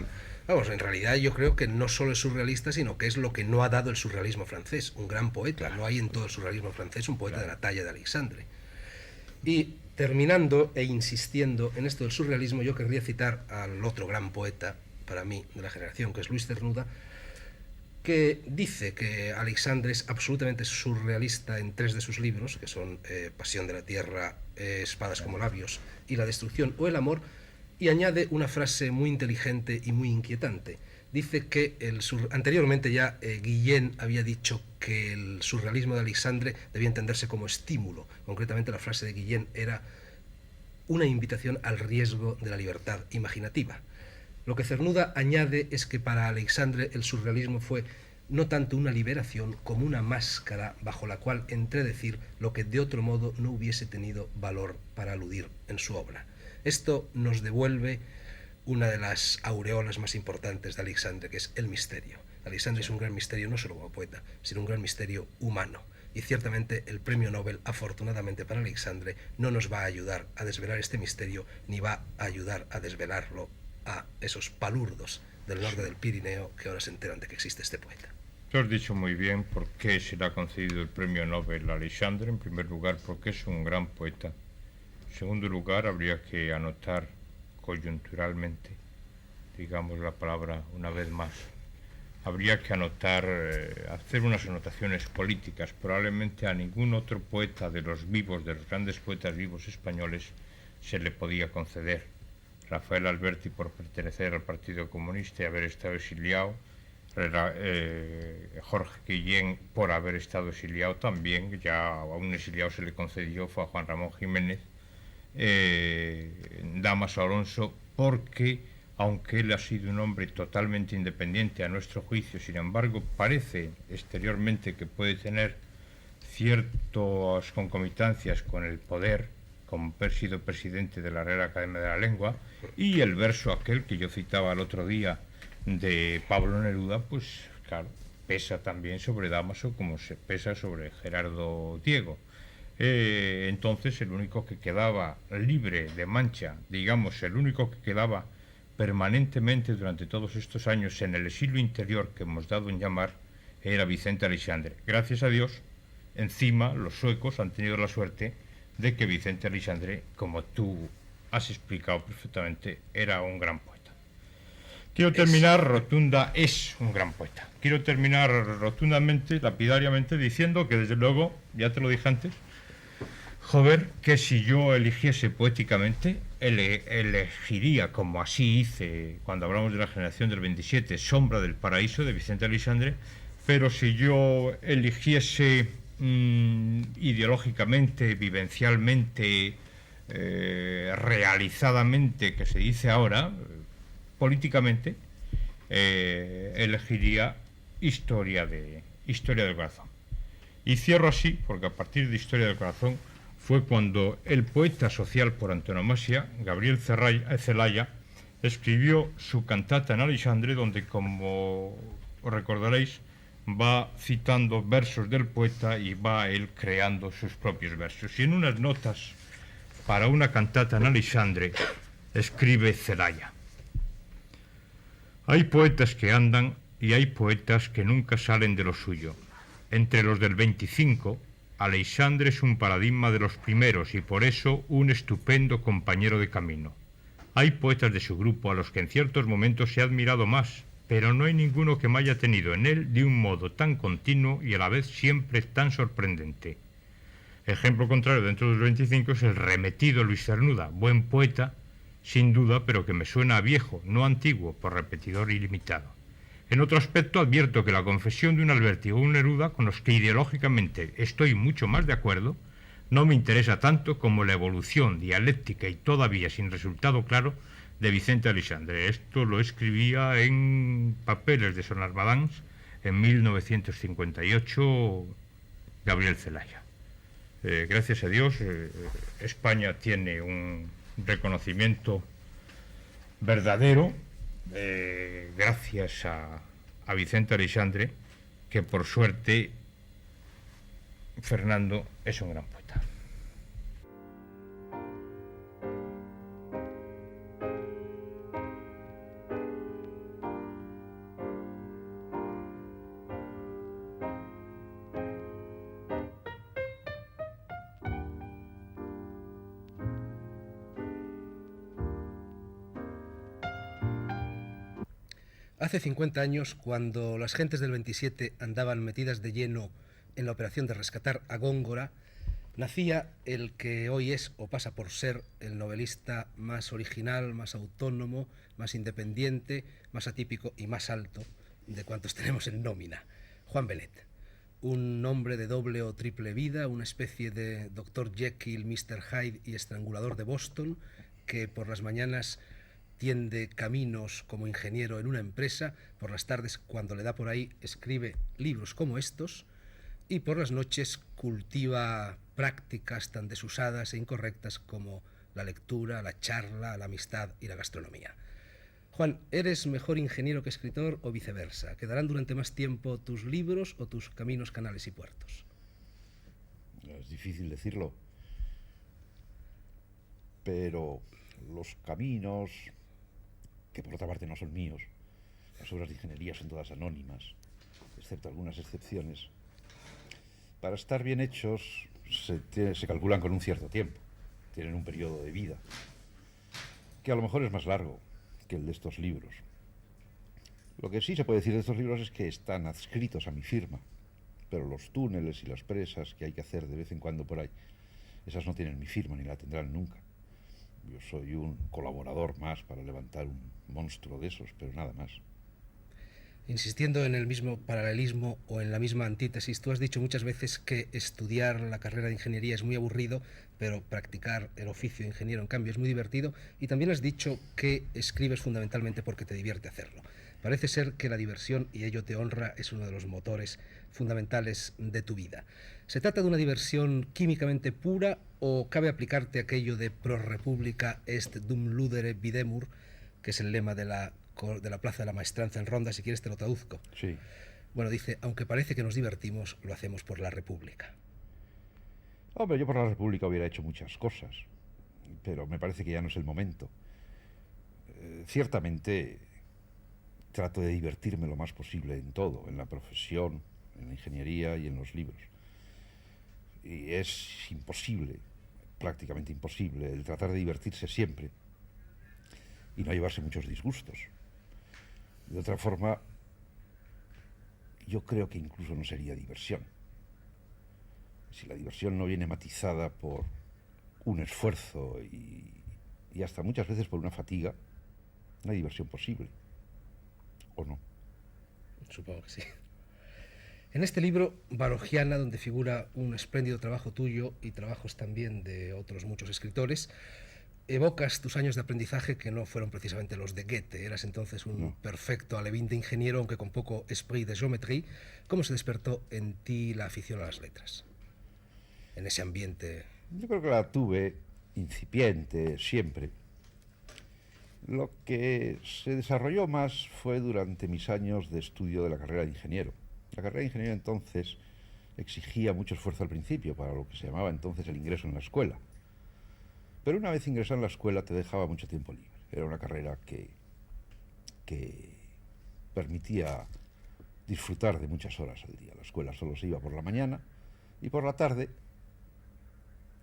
S3: Vamos, en realidad yo creo que no solo es surrealista, sino que es lo que no ha dado el surrealismo francés. Un gran poeta. No hay en todo el surrealismo francés un poeta de la talla de Aleixandre. Y terminando e insistiendo en esto del surrealismo, yo querría citar al otro gran poeta, para mí, de la generación, que es Luis Cernuda, que dice que Aleixandre es absolutamente surrealista en 3 de sus libros, que son Pasión de la Tierra, Espadas como labios y La Destrucción o El Amor, y añade una frase muy inteligente y muy inquietante. Dice que anteriormente ya Guillén había dicho que el surrealismo de Aleixandre debía entenderse como estímulo. Concretamente la frase de Guillén era una invitación al riesgo de la libertad imaginativa. Lo que Cernuda añade es que para Aleixandre el surrealismo fue no tanto una liberación como una máscara bajo la cual entredecir lo que de otro modo no hubiese tenido valor para aludir en su obra. Esto nos devuelve una de las aureolas más importantes de Aleixandre, que es el misterio. Aleixandre es un gran misterio no solo como poeta, sino un gran misterio humano. Y ciertamente el premio Nobel, afortunadamente para Aleixandre, no nos va a ayudar a desvelar este misterio, ni va a ayudar a desvelarlo a esos palurdos del norte del Pirineo que ahora se enteran de que existe este poeta.
S1: Tú has dicho muy bien por qué se le ha concedido el premio Nobel a Aleixandre. En primer lugar, porque es un gran poeta. En segundo lugar, habría que anotar coyunturalmente, digamos la palabra una vez más, habría que anotar, hacer unas anotaciones políticas. Probablemente a ningún otro poeta de los vivos, de los grandes poetas vivos españoles, se le podía conceder. Rafael Alberti por pertenecer al Partido Comunista y haber estado exiliado, Jorge Guillén por haber estado exiliado también, ya a un exiliado se le concedió, fue a Juan Ramón Jiménez, Dámaso Alonso, porque aunque él ha sido un hombre totalmente independiente a nuestro juicio, sin embargo parece exteriormente que puede tener ciertas concomitancias con el poder, como haber sido presidente de la Real Academia de la Lengua, y el verso aquel que yo citaba el otro día de Pablo Neruda, pues claro, pesa también sobre Dámaso como se pesa sobre Gerardo Diego. Entonces el único que quedaba libre de mancha, digamos, el único que quedaba permanentemente durante todos estos años en el exilio interior que hemos dado en llamar, era Vicente Aleixandre. Gracias a Dios, encima los suecos han tenido la suerte de que Vicente Aleixandre, como tú has explicado perfectamente, era un gran poeta. Quiero terminar rotunda, es un gran poeta. Quiero terminar rotundamente, lapidariamente, diciendo que desde luego, ya te lo dije antes, joder, que si yo eligiese poéticamente, elegiría, como así hice cuando hablamos de la generación del 27, Sombra del Paraíso de Vicente Aleixandre, pero si yo eligiese ideológicamente, vivencialmente, realizadamente, que se dice ahora, políticamente, elegiría Historia del Corazón. Y cierro así, porque a partir de Historia del Corazón fue cuando el poeta social por antonomasia, Gabriel Celaya, escribió su cantata en Aleixandre, donde, como os recordaréis, va citando versos del poeta y va él creando sus propios versos. Y en unas notas para una cantata en Aleixandre escribe Celaya: hay poetas que andan y hay poetas que nunca salen de lo suyo. Entre los del 25, Aleixandre es un paradigma de los primeros y por eso un estupendo compañero de camino. Hay poetas de su grupo a los que en ciertos momentos he admirado más, pero no hay ninguno que me haya tenido en él de un modo tan continuo y a la vez siempre tan sorprendente. Ejemplo contrario dentro de los 25 es el remetido Luis Cernuda, buen poeta, sin duda, pero que me suena a viejo, no antiguo, por repetidor ilimitado. En otro aspecto advierto que la confesión de un Alberti o un Neruda, con los que ideológicamente estoy mucho más de acuerdo, no me interesa tanto como la evolución dialéctica y todavía sin resultado claro de Vicente Aleixandre. Esto lo escribía en Papeles de Son Armadans en 1958 Gabriel Celaya. Gracias a Dios, España tiene un reconocimiento verdadero, gracias a Vicente Aleixandre, que por suerte Fernando es un gran poeta.
S3: Hace 50 años, cuando las gentes del 27 andaban metidas de lleno en la operación de rescatar a Góngora, nacía el que hoy es o pasa por ser el novelista más original, más autónomo, más independiente, más atípico y más alto de cuantos tenemos en nómina, Juan Benet. Un hombre de doble o triple vida, una especie de Dr. Jekyll, Mr. Hyde y estrangulador de Boston, que por las mañanas tiende caminos como ingeniero en una empresa, por las tardes, cuando le da por ahí, escribe libros como estos, y por las noches cultiva prácticas tan desusadas e incorrectas como la lectura, la charla, la amistad y la gastronomía. Juan, ¿eres mejor ingeniero que escritor o viceversa? ¿Quedarán durante más tiempo tus libros o tus caminos, canales y puertos?
S4: Es difícil decirlo, pero los caminos, que por otra parte no son míos, las obras de ingeniería son todas anónimas, excepto algunas excepciones, para estar bien hechos se calculan con un cierto tiempo, tienen un periodo de vida, que a lo mejor es más largo que el de estos libros. Lo que sí se puede decir de estos libros es que están adscritos a mi firma, pero los túneles y las presas que hay que hacer de vez en cuando por ahí, esas no tienen mi firma ni la tendrán nunca. Yo soy un colaborador más para levantar un monstruo de esos, pero nada más.
S3: Insistiendo en el mismo paralelismo o en la misma antítesis, tú has dicho muchas veces que estudiar la carrera de ingeniería es muy aburrido, pero practicar el oficio de ingeniero, en cambio, es muy divertido, y también has dicho que escribes fundamentalmente porque te divierte hacerlo. Parece ser que la diversión, y ello te honra, es uno de los motores fundamentales de tu vida. ¿Se trata de una diversión químicamente pura o cabe aplicarte aquello de pro república est dum ludere videmur, que es el lema de la Plaza de la Maestranza en Ronda? Si quieres te lo traduzco.
S4: Sí.
S3: Bueno, dice, aunque parece que nos divertimos, lo hacemos por la República.
S4: Hombre, yo por la República hubiera hecho muchas cosas, pero me parece que ya no es el momento. Ciertamente trato de divertirme lo más posible en todo, en la profesión, en la ingeniería y en los libros. Y es imposible, prácticamente imposible, el tratar de divertirse siempre y no llevarse muchos disgustos. De otra forma, yo creo que incluso no sería diversión. Si la diversión no viene matizada por un esfuerzo y hasta muchas veces por una fatiga, no hay diversión posible. ¿O no?
S3: Supongo que sí. En este libro, Barogiana, donde figura un espléndido trabajo tuyo y trabajos también de otros muchos escritores, evocas tus años de aprendizaje que no fueron precisamente los de Goethe. Eras entonces un perfecto alevín de ingeniero, aunque con poco esprit de géometrie. ¿Cómo se despertó en ti la afición a las letras? En ese ambiente...
S4: Yo creo que la tuve incipiente siempre. Lo que se desarrolló más fue durante mis años de estudio de la carrera de ingeniero. La carrera de ingeniero entonces exigía mucho esfuerzo al principio para lo que se llamaba entonces el ingreso en la escuela. Pero una vez ingresado en la escuela te dejaba mucho tiempo libre. Era una carrera que permitía disfrutar de muchas horas al día. La escuela solo se iba por la mañana y por la tarde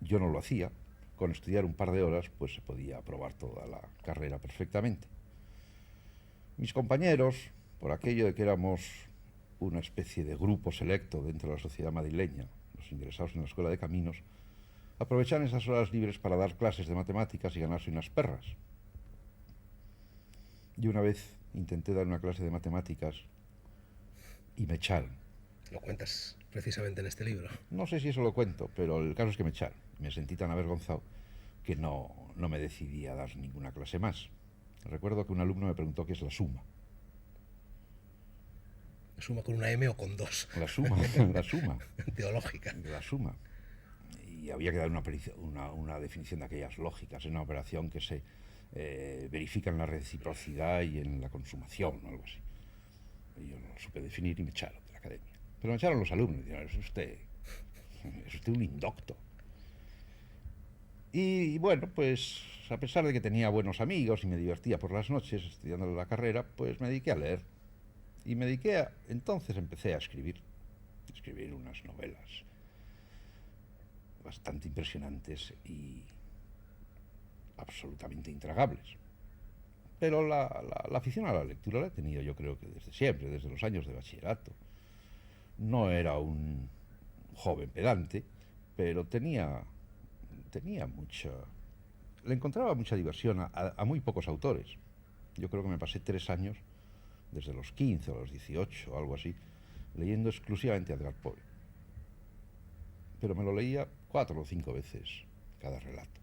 S4: yo no lo hacía. Con estudiar un par de horas pues se podía aprobar toda la carrera perfectamente. Mis compañeros, por aquello de que éramos una especie de grupo selecto dentro de la sociedad madrileña, los ingresados en la Escuela de Caminos, aprovechaban esas horas libres para dar clases de matemáticas y ganarse unas perras. Y una vez intenté dar una clase de matemáticas y me echaron.
S3: Lo cuentas precisamente en este libro.
S4: No sé si eso lo cuento, pero el caso es que me echaron. Me sentí tan avergonzado que no me decidí a dar ninguna clase más. Recuerdo que un alumno me preguntó qué es la suma.
S3: ¿La suma con una M o con dos?
S4: La suma, la suma.
S3: Teológica.
S4: La suma. Y había que dar una definición de aquellas lógicas. Es una operación que se verifica en la reciprocidad y en la consumación o algo así. Y yo no lo supe definir y me echaron de la academia. Pero me echaron los alumnos y dijeron, es usted un indocto. Y bueno, pues a pesar de que tenía buenos amigos y me divertía por las noches estudiando la carrera, pues me dediqué a leer. Y me dediqué entonces empecé a escribir unas novelas bastante impresionantes y absolutamente intragables. Pero la afición a la lectura la he tenido yo creo que desde siempre, desde los años de bachillerato. No era un joven pedante, pero le encontraba mucha diversión a muy pocos autores. Yo creo que me pasé 3 años, desde los 15 a los 18 o algo así, leyendo exclusivamente a Edgar Poe. Pero me lo leía 4 o 5 veces cada relato.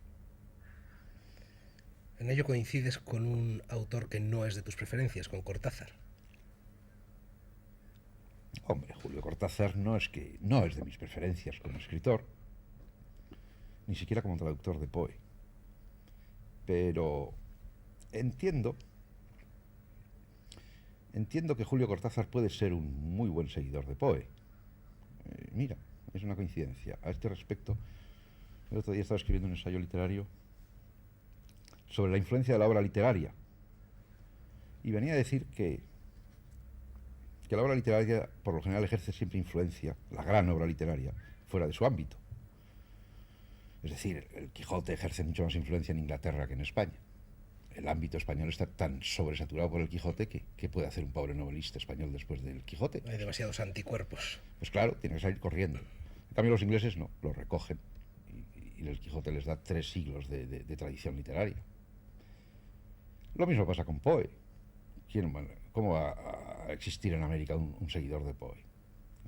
S3: En ello coincides con un autor que no es de tus preferencias, con Cortázar.
S4: Hombre, Julio Cortázar no es de mis preferencias como escritor, ni siquiera como traductor de Poe. Pero entiendo que Julio Cortázar puede ser un muy buen seguidor de Poe. Mira, es una coincidencia. A este respecto, el otro día estaba escribiendo un ensayo literario sobre la influencia de la obra literaria. Y venía a decir que la obra literaria, por lo general, ejerce siempre influencia, la gran obra literaria, fuera de su ámbito. Es decir, el Quijote ejerce mucho más influencia en Inglaterra que en España. El ámbito español está tan sobresaturado por el Quijote que ¿qué puede hacer un pobre novelista español después del Quijote?
S3: Hay demasiados anticuerpos.
S4: Pues claro, tiene que salir corriendo. En cambio, los ingleses no, lo recogen. Y el Quijote les da 3 siglos de tradición literaria. Lo mismo pasa con Poe. ¿Cómo va a existir en América un seguidor de Poe?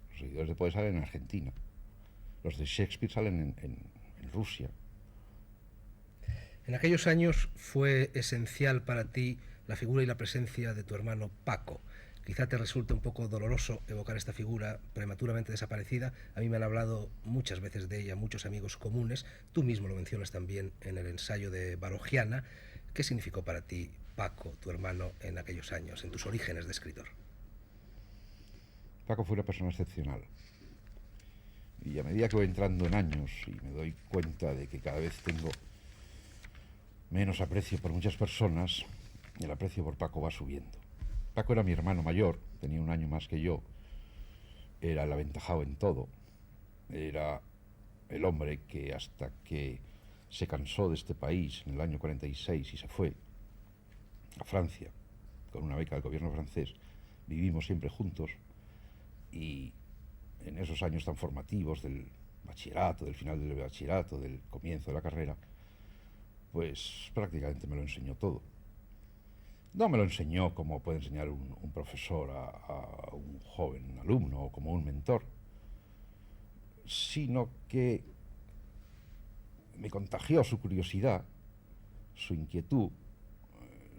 S4: Los seguidores de Poe salen en Argentina. Los de Shakespeare salen en Rusia.
S3: En aquellos años fue esencial para ti la figura y la presencia de tu hermano Paco. Quizá te resulte un poco doloroso evocar esta figura prematuramente desaparecida. A mí me han hablado muchas veces de ella muchos amigos comunes. Tú mismo lo mencionas también en el ensayo de Barogiana. ¿Qué significó para ti Paco, tu hermano, en aquellos años, en tus orígenes de escritor?
S4: Paco fue una persona excepcional. Y a medida que voy entrando en años y me doy cuenta de que cada vez tengo menos aprecio por muchas personas, el aprecio por Paco va subiendo. Paco era mi hermano mayor, tenía 1 año más que yo, era el aventajado en todo, era el hombre que hasta que se cansó de este país en el año 46 y se fue a Francia con una beca del gobierno francés, vivimos siempre juntos y en esos años tan formativos del bachillerato, del final del bachillerato, del comienzo de la carrera, pues prácticamente me lo enseñó todo. No me lo enseñó como puede enseñar un profesor a un joven alumno o como un mentor, sino que me contagió su curiosidad, su inquietud,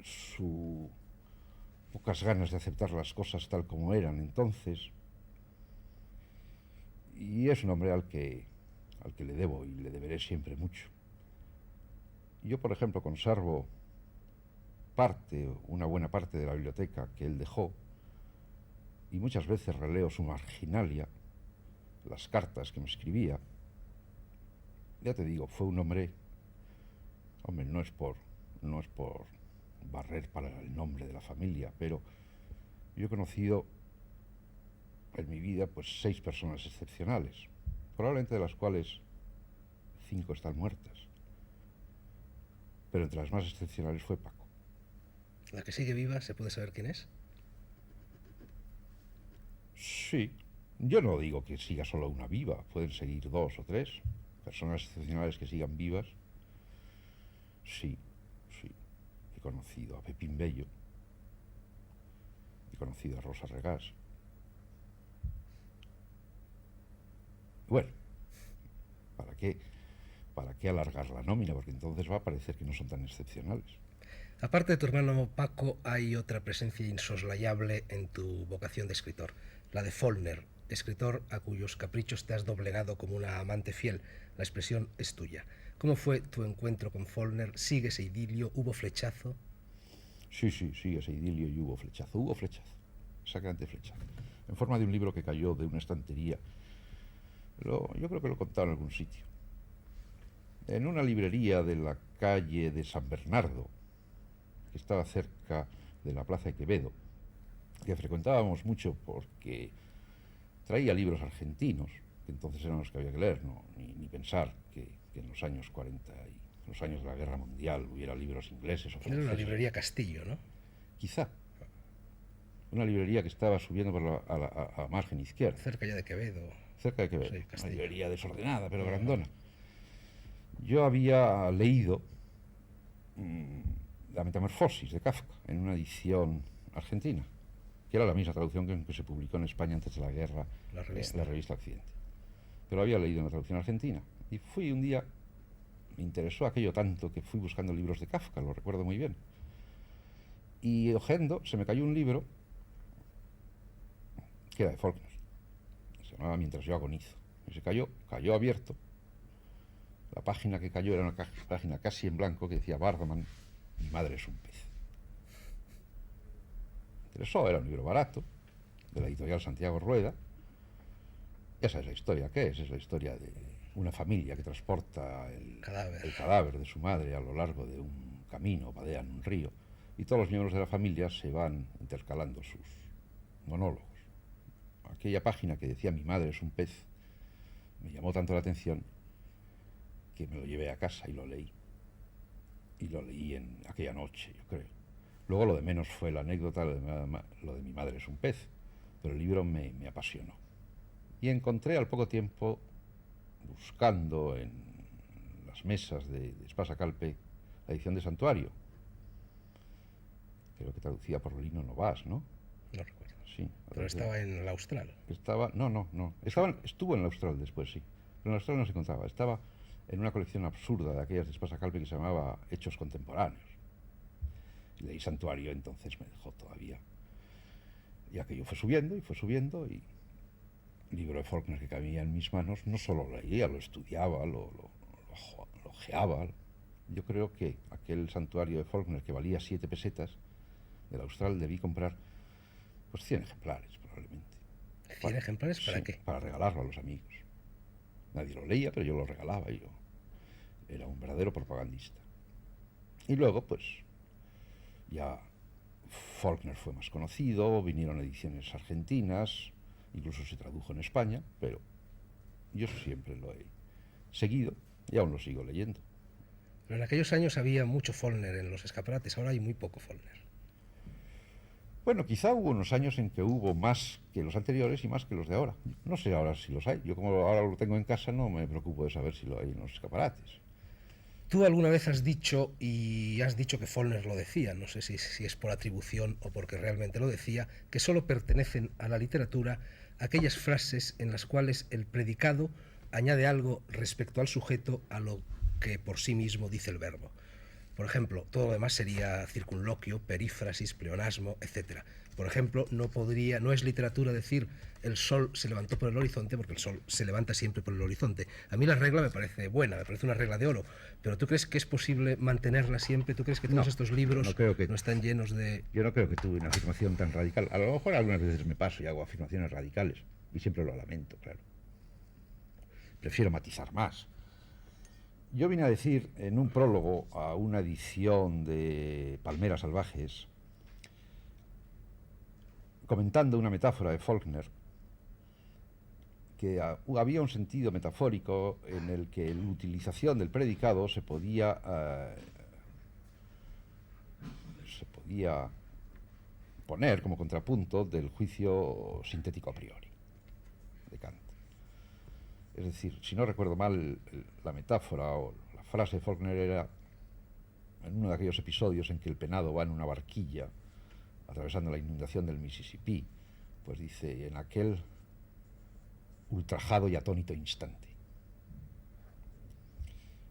S4: su pocas ganas de aceptar las cosas tal como eran entonces. Y es un hombre al que le debo y le deberé siempre mucho. Yo, por ejemplo, conservo una buena parte de la biblioteca que él dejó, y muchas veces releo su marginalia, las cartas que me escribía. Ya te digo, fue un hombre, no es por barrer para el nombre de la familia, pero yo he conocido en mi vida pues 6 personas excepcionales, probablemente de las cuales 5 están muertas, pero entre las más excepcionales fue Paco.
S3: ¿La que sigue viva se puede saber quién es?
S4: Sí, yo no digo que siga solo una viva, pueden seguir 2 o 3 personas excepcionales que sigan vivas. Sí, he conocido a Pepín Bello, he conocido a Rosa Regás. Bueno, ¿para qué alargar la nómina? Porque entonces va a parecer que no son tan excepcionales.
S3: Aparte de tu hermano Paco, hay otra presencia insoslayable en tu vocación de escritor, la de Faulkner, escritor a cuyos caprichos te has doblegado como una amante fiel. La expresión es tuya. ¿Cómo fue tu encuentro con Faulkner? ¿Sigue ese idilio? ¿Hubo flechazo?
S4: Sí, sigue ese idilio y hubo flechazo, exactamente flechazo, en forma de un libro que cayó de una estantería. Yo creo que lo he contado en algún sitio. En una librería de la calle de San Bernardo, que estaba cerca de la Plaza de Quevedo, que frecuentábamos mucho porque traía libros argentinos, que entonces eran los que había que leer, ni pensar que en los años 40 y los años de la Guerra Mundial hubiera libros ingleses o franceses.
S3: Era una librería Castillo, ¿no?
S4: Quizá. Una librería que estaba subiendo por a margen izquierda.
S3: Cerca ya de Quevedo.
S4: Cerca de Quevedo.
S3: Sí,
S4: una librería desordenada, pero grandona. Yo había leído La Metamorfosis de Kafka en una edición argentina, que era la misma traducción que se publicó en España antes de la guerra, la revista Occidente. Pero había leído en la traducción argentina. Y fui un día, me interesó aquello tanto que fui buscando libros de Kafka, lo recuerdo muy bien. Y hojeando, se me cayó un libro que era de Faulkner. Se llamaba Mientras yo agonizo. Y se cayó abierto. La página que cayó era una página casi en blanco que decía Bardaman, mi madre es un pez. Me interesó, era un libro barato, de la editorial Santiago Rueda. Esa es la historia, ¿qué es? Es la historia de una familia que transporta el cadáver de su madre a lo largo de un camino, vadean un río, y todos los miembros de la familia se van intercalando sus monólogos. Aquella página que decía mi madre es un pez me llamó tanto la atención que me lo llevé a casa y lo leí. Y lo leí en aquella noche, yo creo. Luego lo de menos fue la anécdota, lo de mi madre es un pez, pero el libro me apasionó. Y encontré al poco tiempo, buscando en las mesas de Espasa Calpe, la edición de Santuario. Creo que traducida por Lino Novas, ¿no?
S3: No recuerdo.
S4: Sí.
S3: Pero estaba en el Austral.
S4: No. Estuvo en el Austral después, sí. Pero en el Austral no se encontraba. Estaba en una colección absurda de aquellas de Espasa Calpe que se llamaba Hechos Contemporáneos. Y leí Santuario, entonces me dejó todavía. Y aquello fue subiendo, y el libro de Faulkner que cabía en mis manos, no solo lo leía, lo estudiaba, lo ojeaba. Yo creo que aquel Santuario de Faulkner que valía 7 pesetas, del Austral debí comprar pues 100 ejemplares probablemente.
S3: ¿100 ejemplares para qué?
S4: Para regalarlo a los amigos. Nadie lo leía, pero yo lo regalaba y yo era un verdadero propagandista. Y luego, pues, ya Faulkner fue más conocido, vinieron ediciones argentinas, incluso se tradujo en España, pero yo siempre lo he seguido y aún lo sigo leyendo.
S3: Pero en aquellos años había mucho Faulkner en los escaparates, ahora hay muy poco Faulkner.
S4: Bueno, quizá hubo unos años en que hubo más que los anteriores y más que los de ahora. No sé ahora si los hay. Yo como ahora lo tengo en casa no me preocupo de saber si lo hay en los escaparates.
S3: Tú alguna vez has dicho, y has dicho que Faulkner lo decía, no sé si es por atribución o porque realmente lo decía, que solo pertenecen a la literatura aquellas frases en las cuales el predicado añade algo respecto al sujeto a lo que por sí mismo dice el verbo. Por ejemplo, todo lo demás sería circunloquio, perífrasis, pleonasmo, etc. Por ejemplo, no es literatura decir el sol se levantó por el horizonte, porque el sol se levanta siempre por el horizonte. A mí la regla me parece buena, me parece una regla de oro, pero ¿tú crees que es posible mantenerla siempre? ¿Tú crees que todos estos libros no están llenos de...?
S4: Yo no creo que tuve una afirmación tan radical. A lo mejor algunas veces me paso y hago afirmaciones radicales, y siempre lo lamento, claro. Prefiero matizar más. Yo vine a decir en un prólogo a una edición de Palmeras Salvajes, comentando una metáfora de Faulkner, que había un sentido metafórico en el que la utilización del predicado se podía poner como contrapunto del juicio sintético a priori de Kant. Es decir, si no recuerdo mal, la metáfora o la frase de Faulkner era en uno de aquellos episodios en que el penado va en una barquilla atravesando la inundación del Mississippi, pues dice, en aquel ultrajado y atónito instante.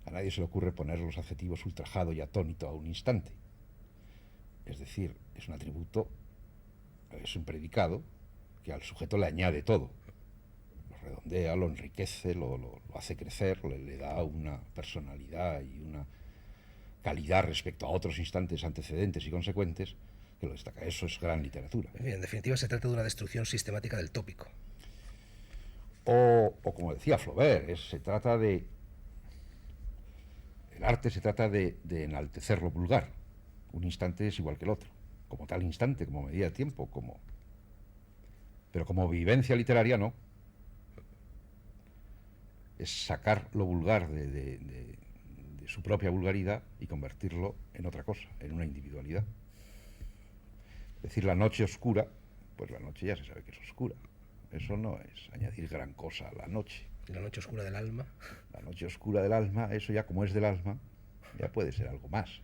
S4: A nadie se le ocurre poner los adjetivos ultrajado y atónito a un instante. Es decir, es un atributo, es un predicado que al sujeto le añade todo. Redondea, lo enriquece, lo hace crecer, le da una personalidad y una calidad respecto a otros instantes antecedentes y consecuentes que lo destaca. Eso es gran literatura.
S3: En definitiva, se trata de una destrucción sistemática del tópico.
S4: O como decía Flaubert, el arte se trata de enaltecer lo vulgar. Un instante es igual que el otro, como tal instante, como medida de tiempo, pero como vivencia literaria no. Es sacar lo vulgar de su propia vulgaridad y convertirlo en otra cosa, en una individualidad. Es decir, la noche oscura, pues la noche ya se sabe que es oscura. Eso no es añadir gran cosa a la noche.
S3: ¿Y la noche oscura del alma?
S4: La noche oscura del alma, eso ya como es del alma, ya puede ser algo más.